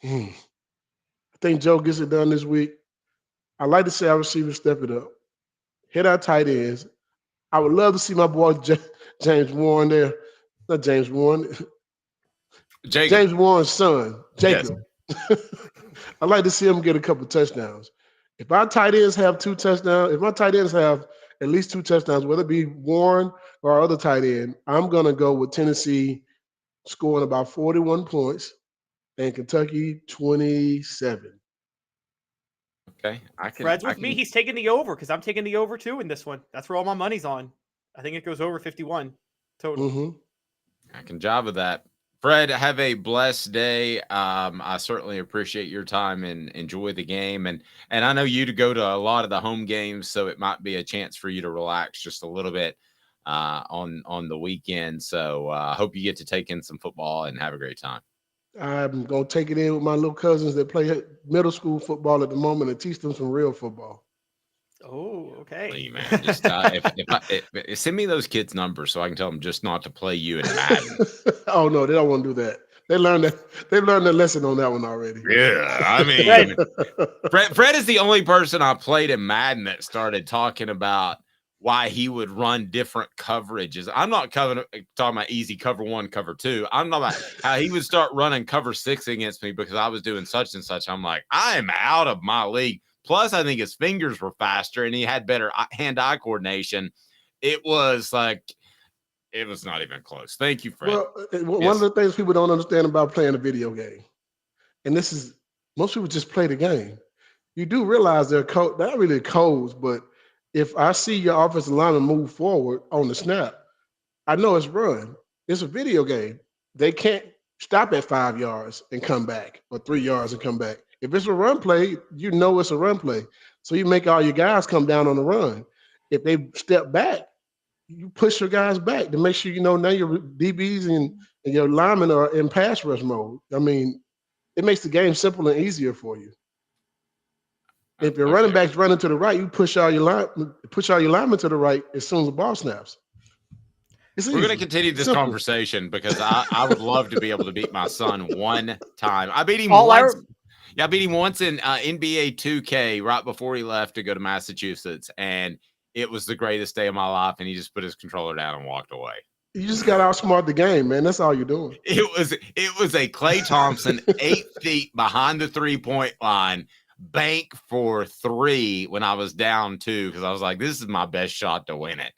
I think Joe gets it done this week. I like to see our receivers step it up. Hit our tight ends. I would love to see my boy James Warren there. Not James Warren. James Warren's son, Jacob. Yes. I'd like to see him get a couple touchdowns. If our tight ends have 2 touchdowns, if my tight ends have at least 2 touchdowns, whether it be Warren or our other tight end, I'm going to go with Tennessee scoring about 41 points and Kentucky 27. Okay. Fred's with me. He's taking the over because I'm taking the over too in this one. That's where all my money's on. I think it goes over 51 total. Mm-hmm. I can jive with that. Fred, have a blessed day. I certainly appreciate your time and enjoy the game. And I know you to go to a lot of the home games, so it might be a chance for you to relax just a little bit on the weekend. So I hope you get to take in some football and have a great time. I'm going to take it in with my little cousins that play middle school football at the moment and teach them some real football. Oh, okay. Hey, man, just, if send me those kids' numbers so I can tell them just not to play you in Madden. Oh, no, they don't want to do that. They learned that. They've learned their lesson on that one already. Yeah, I mean, Fred is the only person I played in Madden that started talking about why he would run different coverages. I'm not talking about easy cover 1, cover 2. I'm talking about how he would start running cover 6 against me because I was doing such and such. I'm like, I am out of my league. Plus, I think his fingers were faster and he had better hand-eye coordination. It was not even close. Thank you, Fred. Well, one of the things people don't understand about playing a video game, and this is, most people just play the game. You do realize they're not really codes, but if I see your offensive lineman move forward on the snap, I know it's run. It's a video game. They can't stop at 5 yards and come back, or 3 yards and come back. If it's a run play, you know it's a run play. So you make all your guys come down on the run. If they step back, you push your guys back to make sure you know now your DBs and your linemen are in pass rush mode. I mean, it makes the game simple and easier for you. If your running back's running to the right, you push all your linemen to the right as soon as the ball snaps. We're going to continue this conversation because I would love to be able to beat my son one time. I beat him once. I beat him once in NBA 2K right before he left to go to Massachusetts, and it was the greatest day of my life. And he just put his controller down and walked away. You just got to outsmart the game, man. That's all you're doing. It was a Klay Thompson 8 feet behind the 3-point line, bank for 3 when I was down 2 because I was like, this is my best shot to win it.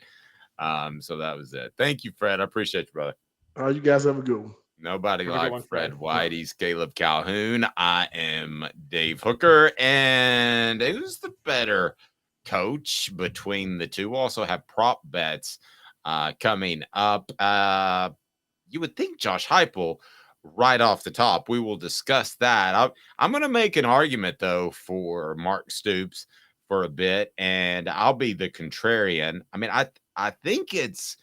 So that was it. Thank you, Fred. I appreciate you, brother. All right, you guys have a good one. Nobody like Fred White. He's Caleb Calhoun. I am Dave Hooker. And who's the better coach between the two? We'll also have prop bets coming up. You would think Josh Heupel right off the top. We will discuss that. I'm going to make an argument, though, for Mark Stoops for a bit, and I'll be the contrarian. I mean, I think it's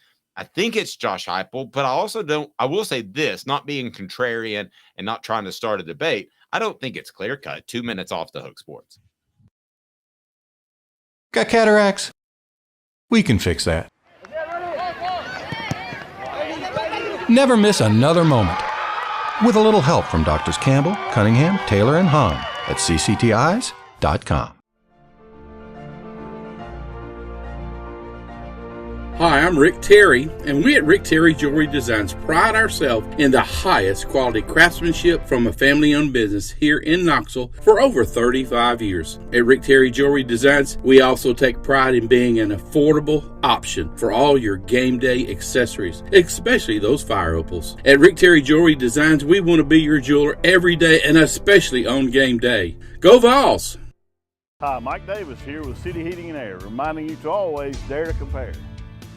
Josh Heupel, but I will say this, not being contrarian and not trying to start a debate. I don't think it's clear cut. 2 minutes off the hook sports. Got cataracts? We can fix that. Never miss another moment. With a little help from Doctors Campbell, Cunningham, Taylor, and Hahn at cctis.com. Hi, I'm Rick Terry, and we at Rick Terry Jewelry Designs pride ourselves in the highest quality craftsmanship from a family-owned business here in Knoxville for over 35 years. At Rick Terry Jewelry Designs, we also take pride in being an affordable option for all your game day accessories, especially those fire opals. At Rick Terry Jewelry Designs, we want to be your jeweler every day and especially on game day. Go Vols! Hi, Mike Davis here with City Heating and Air, reminding you to always dare to compare.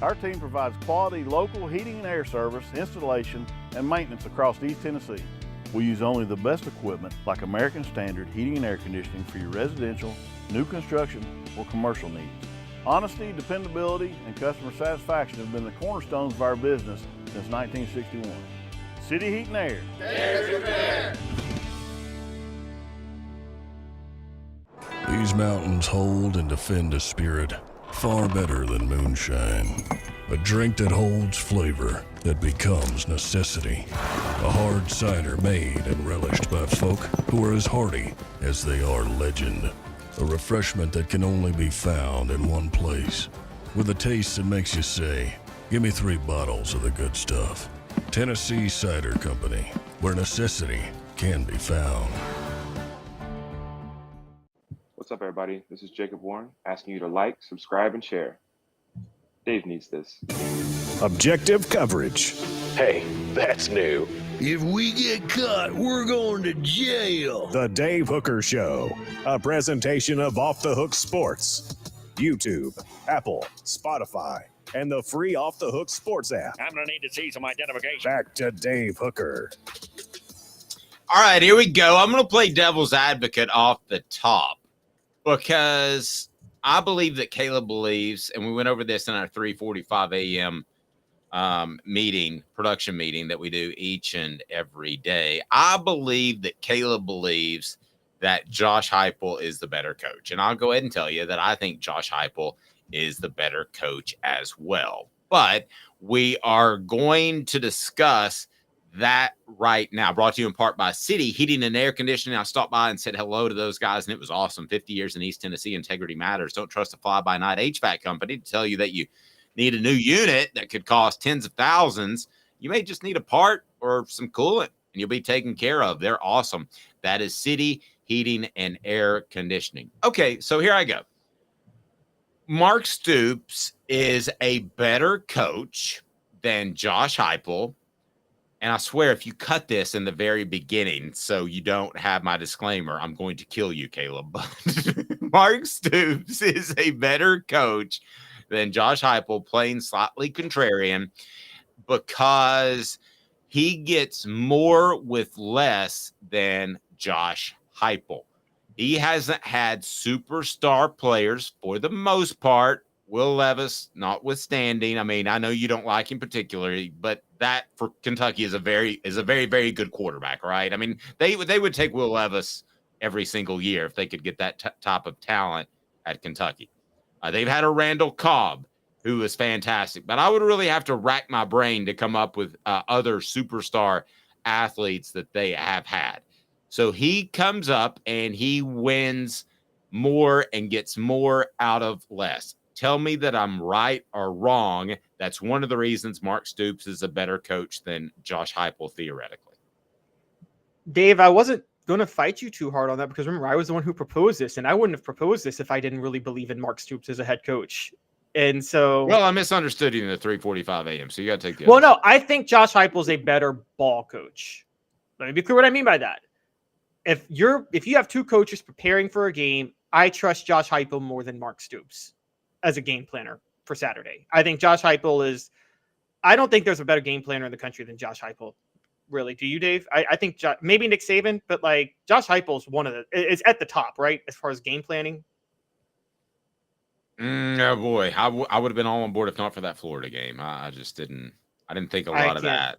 Our team provides quality local heating and air service, installation, and maintenance across East Tennessee. We use only the best equipment like American Standard heating and air conditioning for your residential, new construction, or commercial needs. Honesty, dependability, and customer satisfaction have been the cornerstones of our business since 1961. City Heat and Air. Dare to compare. These mountains hold and defend a spirit far better than moonshine. A drink that holds flavor, that becomes necessity. A hard cider made and relished by folk who are as hearty as they are legend. A refreshment that can only be found in one place. With a taste that makes you say, give me 3 bottles of the good stuff. Tennessee Cider Company, where necessity can be found. What's up, everybody? This is Jacob Warren, asking you to like, subscribe, and share. Dave needs this. Objective coverage. Hey, that's new. If we get caught, we're going to jail. The Dave Hooker Show, a presentation of Off the Hook Sports. YouTube, Apple, Spotify, and the free Off the Hook Sports app. I'm going to need to see some identification. Back to Dave Hooker. All right, here we go. I'm going to play devil's advocate off the top because I believe that Caleb believes, and we went over this in our 3:45 a.m. Production meeting that we do each and every day. I believe that Caleb believes that Josh Heupel is the better coach. And I'll go ahead and tell you that I think Josh Heupel is the better coach as well. But we are going to discuss that right now. Brought to you in part by City Heating and Air Conditioning. I stopped by and said hello to those guys, and it was awesome. 50 years in East Tennessee. Integrity matters. Don't trust a fly-by-night HVAC company to tell you that you need a new unit that could cost tens of thousands. You may just need a part or some coolant, and you'll be taken care of. They're awesome. That is City Heating and Air Conditioning. Okay, so here I go. Mark Stoops is a better coach than Josh Heupel. and I swear if you cut this in the very beginning so you don't have my disclaimer, I'm going to kill you, Caleb. But Mark Stoops is a better coach than Josh Heupel, playing slightly contrarian, because he gets more with less than Josh Heupel. He hasn't had superstar players for the most part. Will Levis notwithstanding. I mean, I know you don't like him particularly, but that for Kentucky is a very, very good quarterback, right? I mean, they would take Will Levis every single year if they could get that type of talent at Kentucky. They've had a Randall Cobb who is fantastic, but I would really have to rack my brain to come up with other superstar athletes that they have had. So he comes up and he wins more and gets more out of less. Tell me that I'm right or wrong. That's one of the reasons Mark Stoops is a better coach than Josh Heupel, theoretically. Dave, I wasn't going to fight you too hard on that, because remember, I was the one who proposed this, and I wouldn't have proposed this if I didn't really believe in Mark Stoops as a head coach. And so, well, I misunderstood you in the 3:45 a.m. So you got to take the. Well, no, I think Josh Heupel is a better ball coach. Let me be clear what I mean by that. If you have two coaches preparing for a game, I trust Josh Heupel more than Mark Stoops as a game planner for Saturday. I think Josh Heupel is. I don't think there's a better game planner in the country than Josh Heupel. Really, do you, Dave? I think maybe Nick Saban, but like Josh Heupel is at the top, right, as far as game planning. Oh boy, I would have been all on board if not for that Florida game. I just didn't. I didn't think a lot of that.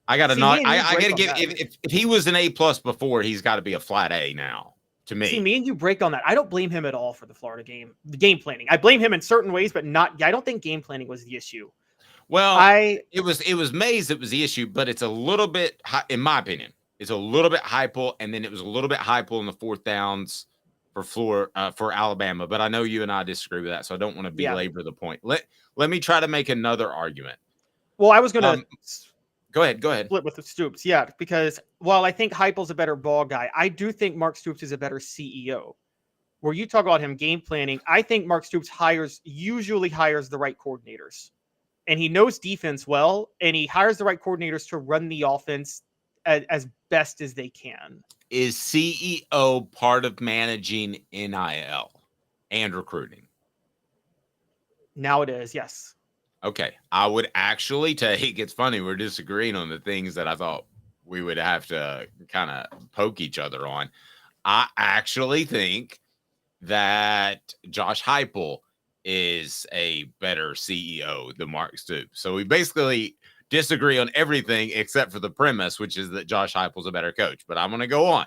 I got to not. I got to give. If he was an A+ before, he's got to be a flat A now. To me, see, me and you break on that. I don't blame him at all for the Florida game. The game planning, I blame him in certain ways, but not. I don't think game planning was the issue. Well, it was Mays that was the issue, but it's a little bit, in my opinion, it's a little bit Heupel, and then it was a little bit Heupel in the fourth downs for Alabama. But I know you and I disagree with that, so I don't want to belabor the point. Let me try to make another argument. Well, I was going to go ahead. Split with the Stoops, yeah, because while I think Heupel's a better ball guy, I do think Mark Stoops is a better CEO. Where you talk about him game planning, I think Mark Stoops usually hires the right coordinators. And he knows defense well, and he hires the right coordinators to run the offense as best as they can. Is CEO part of managing NIL and recruiting? Now it is, yes. Okay. I would actually take, it's funny, we're disagreeing on the things that I thought we would have to kind of poke each other on. I actually think that Josh Heupel is a better CEO than Mark Stoops. So we basically disagree on everything except for the premise, which is that Josh Heupel's a better coach. But I'm going to go on.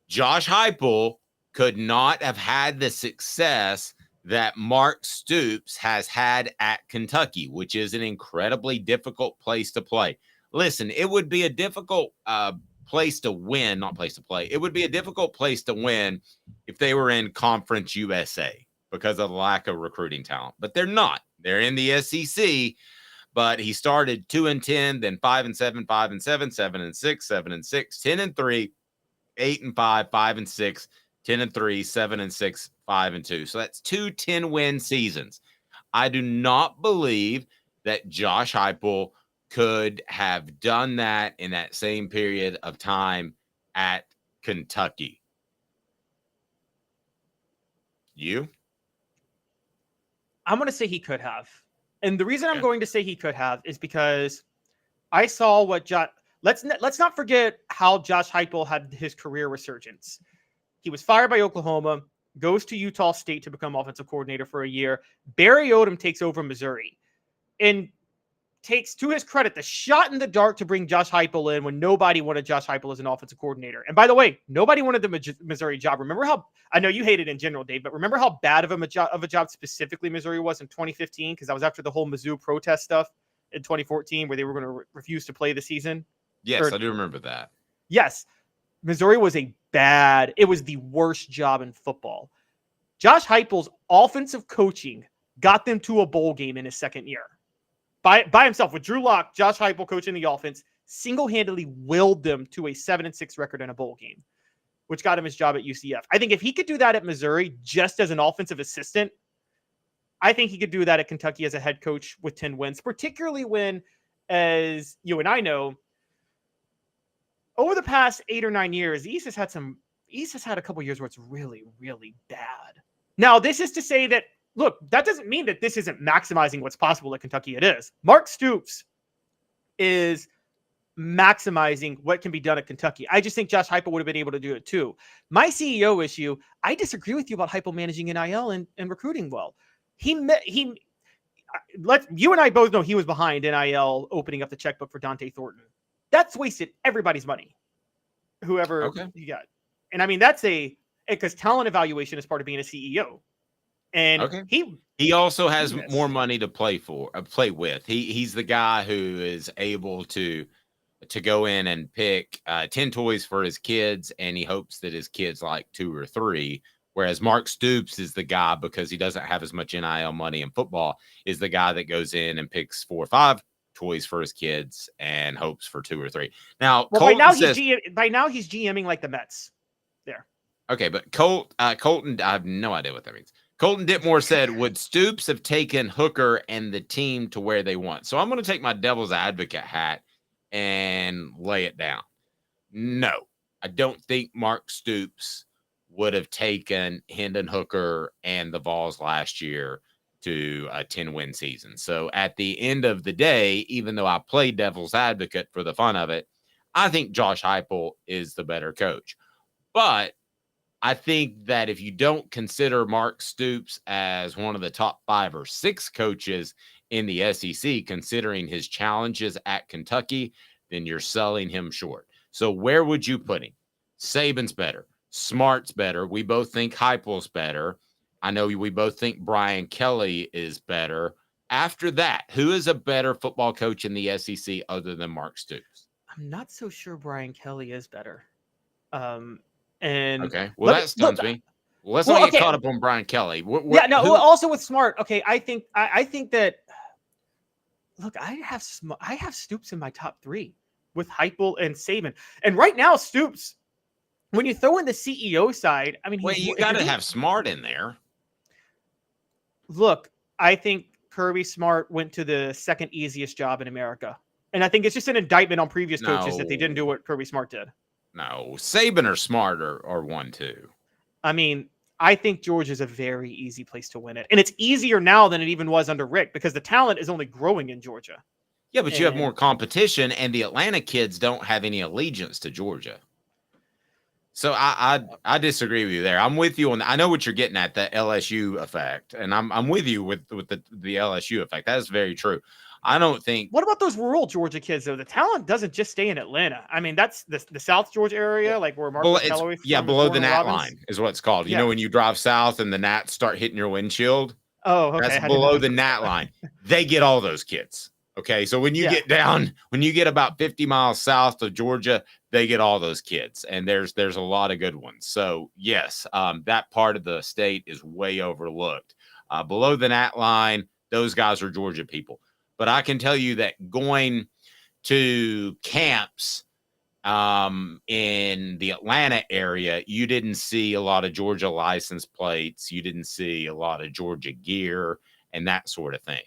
Josh Heupel could not have had the success that Mark Stoops has had at Kentucky, which is an incredibly difficult place to play. Listen, it would be a difficult place to win, not place to play. It would be a difficult place to win if they were in Conference USA, because of the lack of recruiting talent. But they're not. They're in the SEC, but he started 2-10, then 5-7, 5-7, 7-6, 7-6, 10-3, 8-5, 5-6, 10-3, 7-6, 5-2. So that's 2 10-win seasons. I do not believe that Josh Heupel could have done that in that same period of time at Kentucky. You? I'm going to say he could have. And the reason I'm going to say he could have is because I saw what let's not forget how Josh Heupel had his career resurgence. He was fired by Oklahoma, goes to Utah State to become offensive coordinator for a year. Barry Odom takes over Missouri and takes, to his credit, the shot in the dark to bring Josh Heupel in when nobody wanted Josh Heupel as an offensive coordinator. And by the way, nobody wanted the Missouri job. Remember how, I know you hate it in general, Dave, but remember how bad of a job specifically Missouri was in 2015? Because that was after the whole Mizzou protest stuff in 2014 where they were going to refuse to play the season. Yes, I do remember that. Yes. Missouri was it was the worst job in football. Josh Heupel's offensive coaching got them to a bowl game in his second year. By himself, with Drew Lock, Josh Heupel coaching the offense, single-handedly willed them to a 7-6 record in a bowl game, which got him his job at UCF. I think if he could do that at Missouri just as an offensive assistant, I think he could do that at Kentucky as a head coach with 10 wins, particularly when, as you and I know, over the past 8 or 9 years, the East has had a couple years where it's really, really bad. Now, this is to say that, look, that doesn't mean that this isn't maximizing what's possible at Kentucky. It is. Mark Stoops is maximizing what can be done at Kentucky. I just think Josh Heupel would have been able to do it too. My CEO issue, I disagree with you about Heupel managing NIL and recruiting well. You and I both know he was behind NIL opening up the checkbook for Dante Thornton. That's wasted everybody's money. Whoever you got. And I mean, because talent evaluation is part of being a CEO. And he also has more money to play with. He's the guy who is able to go in and pick 10 toys for his kids, and he hopes that his kids like 2 or 3. Whereas Mark Stoops is the guy, because he doesn't have as much NIL money in football, is the guy that goes in and picks 4 or 5 toys for his kids and hopes for 2 or 3. Now, by now he's GMing like the Mets. There. Okay, but Colton, I have no idea what that means. Colton Ditmore said, would Stoops have taken Hooker and the team to where they want? So I'm going to take my devil's advocate hat and lay it down. No, I don't think Mark Stoops would have taken Hendon Hooker and the Vols last year to a 10-win season. So at the end of the day, even though I played devil's advocate for the fun of it, I think Josh Heupel is the better coach. But I think that if you don't consider Mark Stoops as one of the top 5 or 6 coaches in the SEC, considering his challenges at Kentucky, then you're selling him short. So where would you put him? Saban's better. Smart's better. We both think Heupel's better. I know we both think Brian Kelly is better. After that, who is a better football coach in the SEC other than Mark Stoops? I'm not so sure Brian Kelly is better. Well, that stuns me. Well, let's not get caught up on Brian Kelly. Also with Smart. Okay, I think that. Look, I have Stoops in my top 3 with Heupel and Saban, and right now Stoops. When you throw in the CEO side, I mean, you got to have Smart in there. Look, I think Kirby Smart went to the second easiest job in America. And I think it's just an indictment on previous coaches that they didn't do what Kirby Smart did. No, Saban or Smart are 1, 2. I mean, I think Georgia's a very easy place to win it. And it's easier now than it even was under Rick, because the talent is only growing in Georgia. Yeah, but you have more competition, and the Atlanta kids don't have any allegiance to Georgia. So I disagree with you there. I'm with you on. I know what you're getting at, the LSU effect, and I'm with you with the LSU effect. That is very true. I don't think. What about those rural Georgia kids though? The talent doesn't just stay in Atlanta. I mean, that's the South Georgia area, like where Mark Callaway. Yeah, below the Nat line is what it's called. You know, when you drive south and the gnats start hitting your windshield. Oh, okay. That's below the Nat line. They get all those kids. Okay, so when you get about 50 miles south of Georgia, they get all those kids, and there's a lot of good ones. So yes, that part of the state is way overlooked. Below the Nat line, those guys are Georgia people. But I can tell you that going to camps in the Atlanta area, you didn't see a lot of Georgia license plates. You didn't see a lot of Georgia gear and that sort of thing.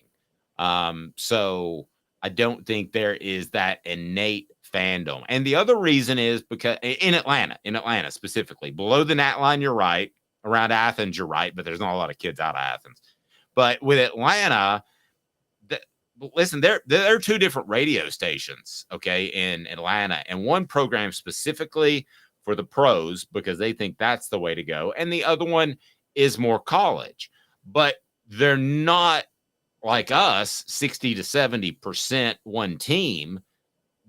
So I don't think there is that innate fandom. And the other reason is because in Atlanta specifically, below the Nat line, you're right. Around Athens, you're right, but there's not a lot of kids out of Athens. But with Atlanta, listen, there are 2 different radio stations, okay, in Atlanta, and one program specifically for the pros because they think that's the way to go, and the other one is more college. But they're not like us, 60 to 70% one team.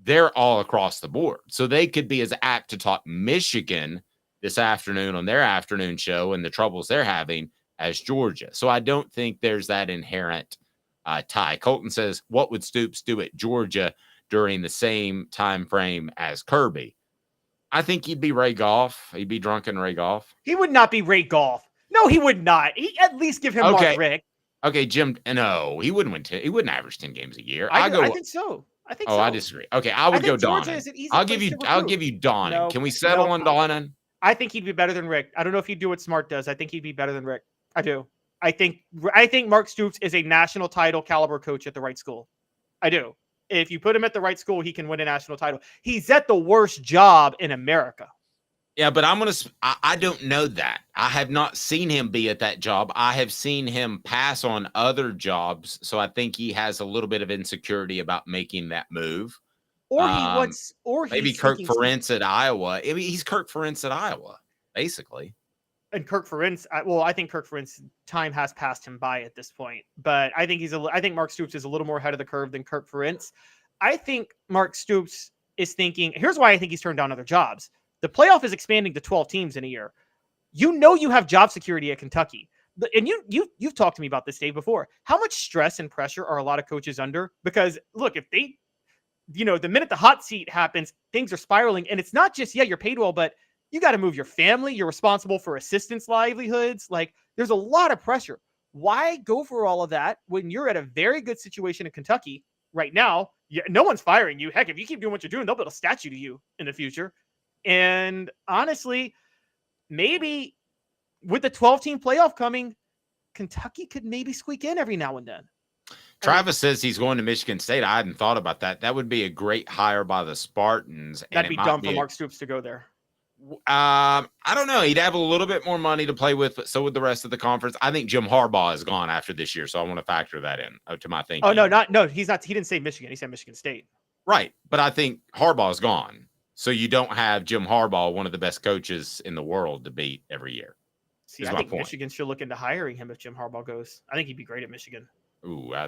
They're all across the board. So they could be as apt to talk Michigan this afternoon on their afternoon show and the troubles they're having as Georgia. So I don't think there's that inherent tie. Colton says, what would Stoops do at Georgia during the same time frame as Kirby? I think he'd be Ray Goff. He'd be drunken Ray Goff. He would not be Ray Goff. No, he would not. He at least give him Mark Rick. Okay, Jim. No, he wouldn't win 10. He wouldn't average 10 games a year. I think so. I disagree. Okay, I would go Donnan. I'll give you Donnan. No, Can we settle on Donnan? I think he'd be better than Rick. I don't know if he'd do what Smart does. I think he'd be better than Rick. I do. I think Mark Stoops is a national title caliber coach at the right school. I do. If you put him at the right school, he can win a national title. He's at the worst job in America. Yeah, but I don't know that. I have not seen him be at that job. I have seen him pass on other jobs. So I think he has a little bit of insecurity about making that move. Maybe Kirk Ferentz at Iowa. I mean, he's Kirk Ferentz at Iowa, basically. And Kirk Ferentz, I think Kirk Ferentz time has passed him by at this point. But I think I think Mark Stoops is a little more ahead of the curve than Kirk Ferentz. I think Mark Stoops is thinking, here's why I think he's turned down other jobs. The playoff is expanding to 12 teams in a year. You have job security at Kentucky. And you've talked to me about this, Dave, before. How much stress and pressure are a lot of coaches under? Because, look, if they, the minute the hot seat happens, things are spiraling. And it's not just, you're paid well, but you got to move your family. You're responsible for assistants' livelihoods. Like, there's a lot of pressure. Why go for all of that when you're at a very good situation in Kentucky right now? No one's firing you. Heck, if you keep doing what you're doing, they'll build a statue to you in the future. And honestly, maybe with the 12-team playoff coming, Kentucky could maybe squeak in every now and then. Travis says he's going to Michigan State. I hadn't thought about that. That would be a great hire by the Spartans. That'd be dumb for Mark Stoops to go there. I don't know. He'd have a little bit more money to play with, but so would the rest of the conference. I think Jim Harbaugh is gone after this year, so I want to factor that in to my thinking. Oh, no, he's not. He didn't say Michigan. He said Michigan State. Right, but I think Harbaugh is gone. So you don't have Jim Harbaugh, one of the best coaches in the world, to beat every year. See, I think Michigan should look into hiring him if Jim Harbaugh goes. I think he'd be great at Michigan. Ooh, I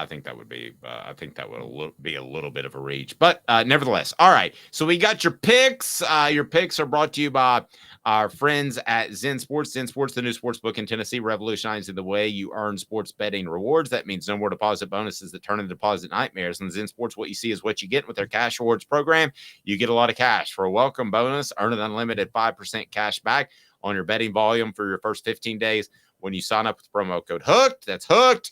think that would be. I think that would be a little bit of a reach, but nevertheless, all right. So we got your picks. Your picks are brought to you by our friends at Zen Sports. Zen Sports, the new sports book in Tennessee, revolutionizing the way you earn sports betting rewards. That means no more deposit bonuses that turn into deposit nightmares. And Zen Sports, what you see is what you get with their cash rewards program. You get a lot of cash for a welcome bonus. Earn an unlimited 5% cash back on your betting volume for your first 15 days when you sign up with promo code HOOKED. That's HOOKED.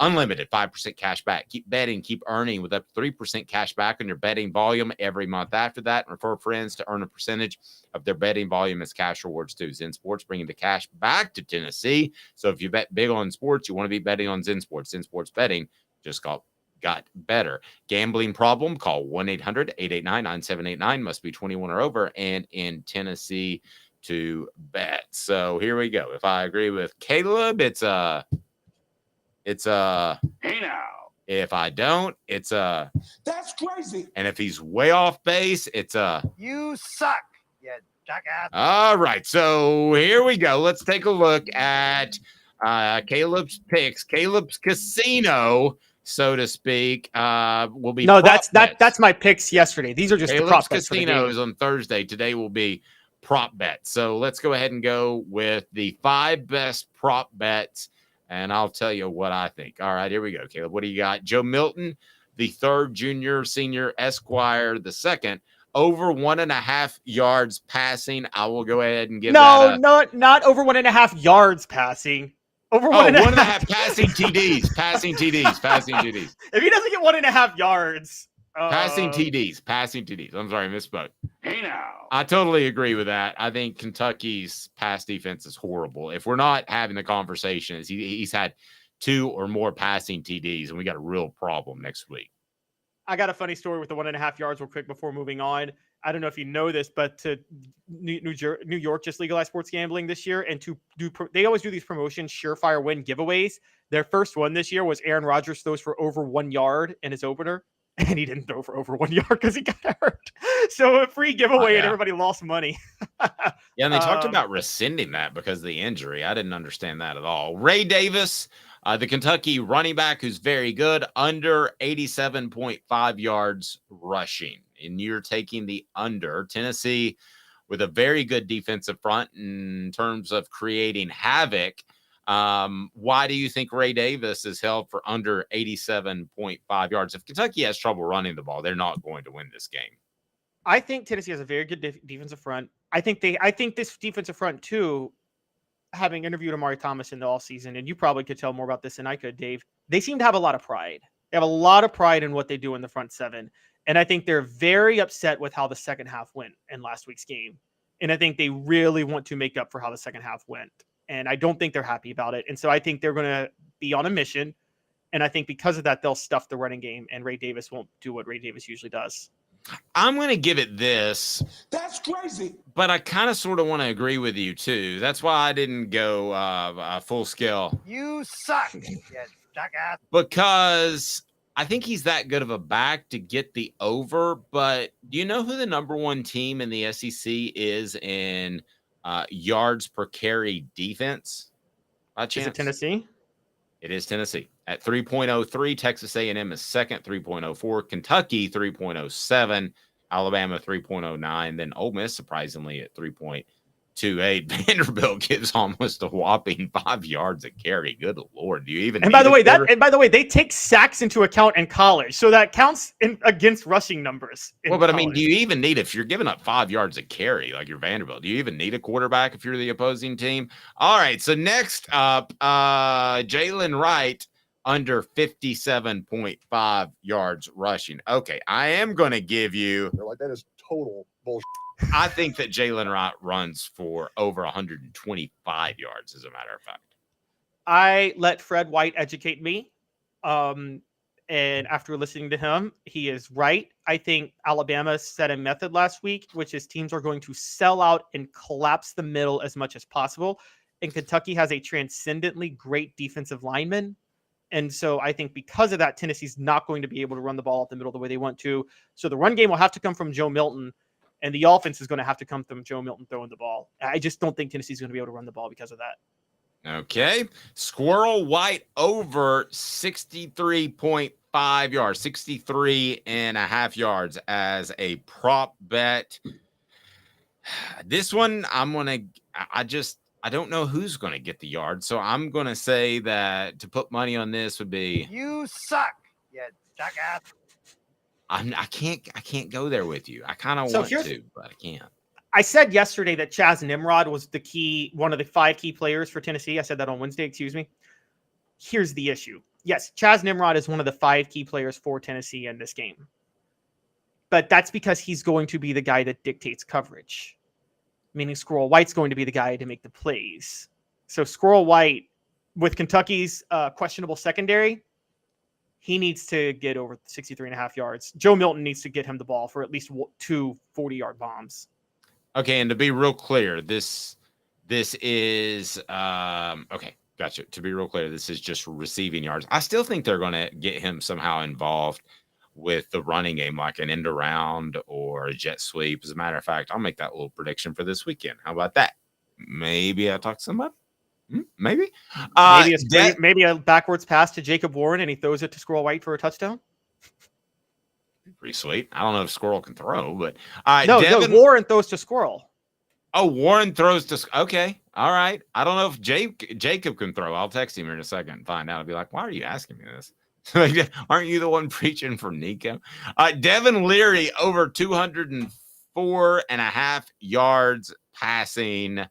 Unlimited 5% cash back. Keep betting, keep earning with up to 3% cash back on your betting volume every month after that. And refer friends to earn a percentage of their betting volume as cash rewards too. Zen Sports bringing the cash back to Tennessee. So if you bet big on sports, you want to be betting on Zen Sports. Zen Sports betting just got better. Gambling problem? Call 1-800-889-9789. Must be 21 or over and in Tennessee to bet. So here we go. If I agree with Caleb, it's hey now. If I don't, it's that's crazy. And if he's way off base, it's you suck, you jackass. All right, so here we go. Let's take a look at Caleb's picks. Caleb's casino, so to speak, will be that's my picks yesterday. These are just Caleb's the prop bets casinos on Thursday. Today will be prop bets. So let's go ahead and go with the 5 best prop bets. And I'll tell you what I think. All right, here we go, Caleb. What do you got? Joe Milton, the 3rd junior, senior, Esquire, the 2nd, over 1.5 yards passing. I will go ahead and give that not over 1.5 yards passing. Over 1.5 passing TDs. Passing TDs. If he doesn't get 1.5 yards. Passing TDs. I'm sorry, I misspoke. Hey now. I totally agree with that. I think Kentucky's pass defense is horrible. If we're not having the conversations, he's had 2 or more passing TDs, and we got a real problem next week. I got a funny story with the 1.5 yards real quick before moving on. I don't know if you know this, but New York just legalized sports gambling this year, and they always do these promotions, surefire win giveaways. Their first one this year was Aaron Rodgers throws for over 1 yard in his opener. And he didn't throw for over 1 yard because he got hurt. So a free giveaway and everybody lost money. Yeah, and they talked about rescinding that because of the injury. I didn't understand that at all. Ray Davis, the Kentucky running back who's very good, under 87.5 yards rushing. And you're taking the under. Tennessee with a very good defensive front in terms of creating havoc. Why do you think Ray Davis is held for under 87.5 yards? If Kentucky has trouble running the ball, they're not going to win this game. I think Tennessee has a very good defensive front. I think this defensive front too, having interviewed Amari Thomas in the offseason, and you probably could tell more about this than I could, Dave. They seem to have a lot of pride. They have a lot of pride in what they do in the front seven. And I think they're very upset with how the second half went in last week's game. And I think they really want to make up for how the second half went. And I don't think they're happy about it. And so I think they're going to be on a mission And I think because of that, they'll stuff the running game, and Ray Davis won't do what Ray Davis usually does. I'm going to give it this. That's crazy. But I kind of sort of want to agree with you, too. That's why I didn't go full scale. You suck, you jackass. Because I think he's that good of a back to get the over. But do you know who the number one team in the SEC is in yards per carry defense? By chance? Is it Tennessee? It is Tennessee at 3.03. Texas A&M is second, 3.04. Kentucky, 3.07. Alabama, 3.09. Then Ole Miss, surprisingly, at 3.28. Vanderbilt gives almost a whopping 5 yards a carry. Good Lord. Do you even And by the way, they take sacks into account in college. So that counts against rushing numbers. Well, but I mean, do you even need, if you're giving up 5 yards a carry, like you're Vanderbilt, do you even need a quarterback if you're the opposing team? All right. So next up, Jalen Wright under 57.5 yards rushing. Okay. I am going to give you. They're like, that is total bullshit. I think that Jalen Wright runs for over 125 yards, as a matter of fact. I let Fred White educate me. And after listening to him, he is right. I think Alabama set a method last week, which is teams are going to sell out and collapse the middle as much as possible. And Kentucky has a transcendently great defensive lineman. And so I think because of that, Tennessee's not going to be able to run the ball up the middle the way they want to. So the run game will have to come from Joe Milton. And the offense is going to have to come from Joe Milton throwing the ball. I just don't think Tennessee's going to be able to run the ball because of that. Okay. Squirrel White over 63.5 yards, 63.5 yards as a prop bet. This one, I don't know who's going to get the yard. So I'm going to say that to put money on this would be. You suck, you jackass. I can't go there with you. I kind of want to, but I can't. I said yesterday that Chaz Nimrod was one of the 5 key players for Tennessee. I said that on Wednesday, excuse me. Here's the issue. Yes, Chaz Nimrod is one of the 5 key players for Tennessee in this game. But that's because he's going to be the guy that dictates coverage. Meaning Squirrel White's going to be the guy to make the plays. So Squirrel White, with Kentucky's questionable secondary, he needs to get over 63.5 yards. Joe Milton needs to get him the ball for at least 2 40-yard bombs. Okay, and to be real clear, this is okay, gotcha. To be real clear, this is just receiving yards. I still think they're going to get him somehow involved with the running game, like an end around or a jet sweep. As a matter of fact, I'll make that little prediction for this weekend. How about that? Maybe I talk to somebody. Maybe. Maybe a backwards pass to Jacob Warren and he throws it to Squirrel White for a touchdown. Pretty sweet. I don't know if Squirrel can throw, but no, Warren throws to Squirrel. Oh, Warren throws to. Okay, all right. I don't know if Jacob can throw. I'll text him in a second and find out. I'll be like, why are you asking me this? Aren't you the one preaching for Nico? Devin Leary over 204.5 yards passing.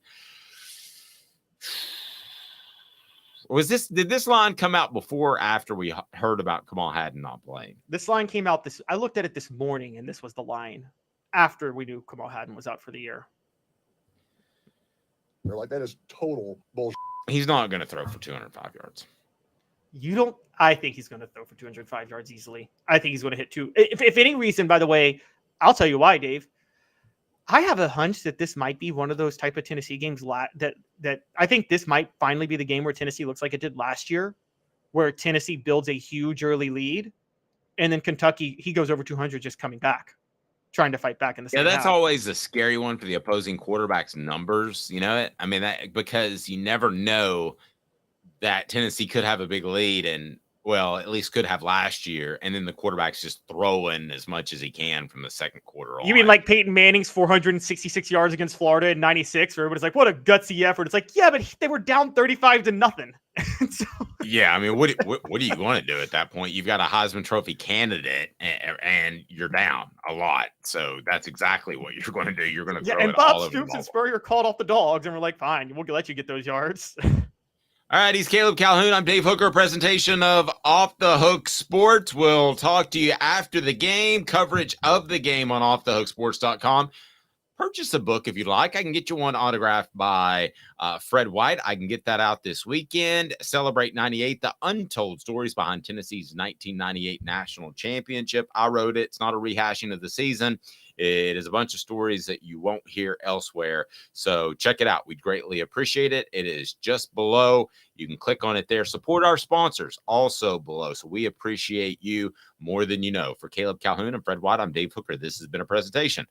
Did this line come out before or after we heard about Kamal Hadden not playing? This line came out I looked at it this morning, and this was the line after we knew Kamal Hadden was out for the year. They're like, that is total bullshit. He's not going to throw for 205 yards. I think he's going to throw for 205 yards easily. I think he's going to hit 2. If any reason, by the way, I'll tell you why, Dave. I have a hunch that this might be one of those type of Tennessee games that I think this might finally be the game where Tennessee looks like it did last year, where Tennessee builds a huge early lead, and then Kentucky, he goes over 200 just coming back, trying to fight back in the second that's half. always a scary one for the opposing quarterback's numbers. You know it? I mean, because you never know that Tennessee could have a big lead and, well, at least could have last year, and then the quarterback's just throwing as much as he can from the second quarter on. You mean like Peyton Manning's 466 yards against Florida in 96, where everybody's like, what a gutsy effort. It's like, yeah, but they were down 35-0. So... Yeah, I mean, what are you going to do at that point? You've got a Heisman Trophy candidate, and you're down a lot. So that's exactly what you're going to do. You're going to throw and it Bob all over Stoops the and Spurrier called off the dogs, and we're like, fine, we'll let you get those yards. All right, he's Caleb Calhoun. I'm Dave Hooker. Presentation of Off the Hook Sports. We'll talk to you after the game. Coverage of the game on offthehooksports.com. purchase a book if you'd like. I can get you one autographed by Fred White. I can get that out this weekend. Celebrate 98, the untold stories behind Tennessee's 1998 national championship. I wrote it. It's not a rehashing of the season. It is a bunch of stories that you won't hear elsewhere. So check it out. We'd greatly appreciate it. It is just below. You can click on it there. Support our sponsors also below. So we appreciate you more than you know. For Caleb Calhoun and Fred White, I'm Dave Hooker. This has been a presentation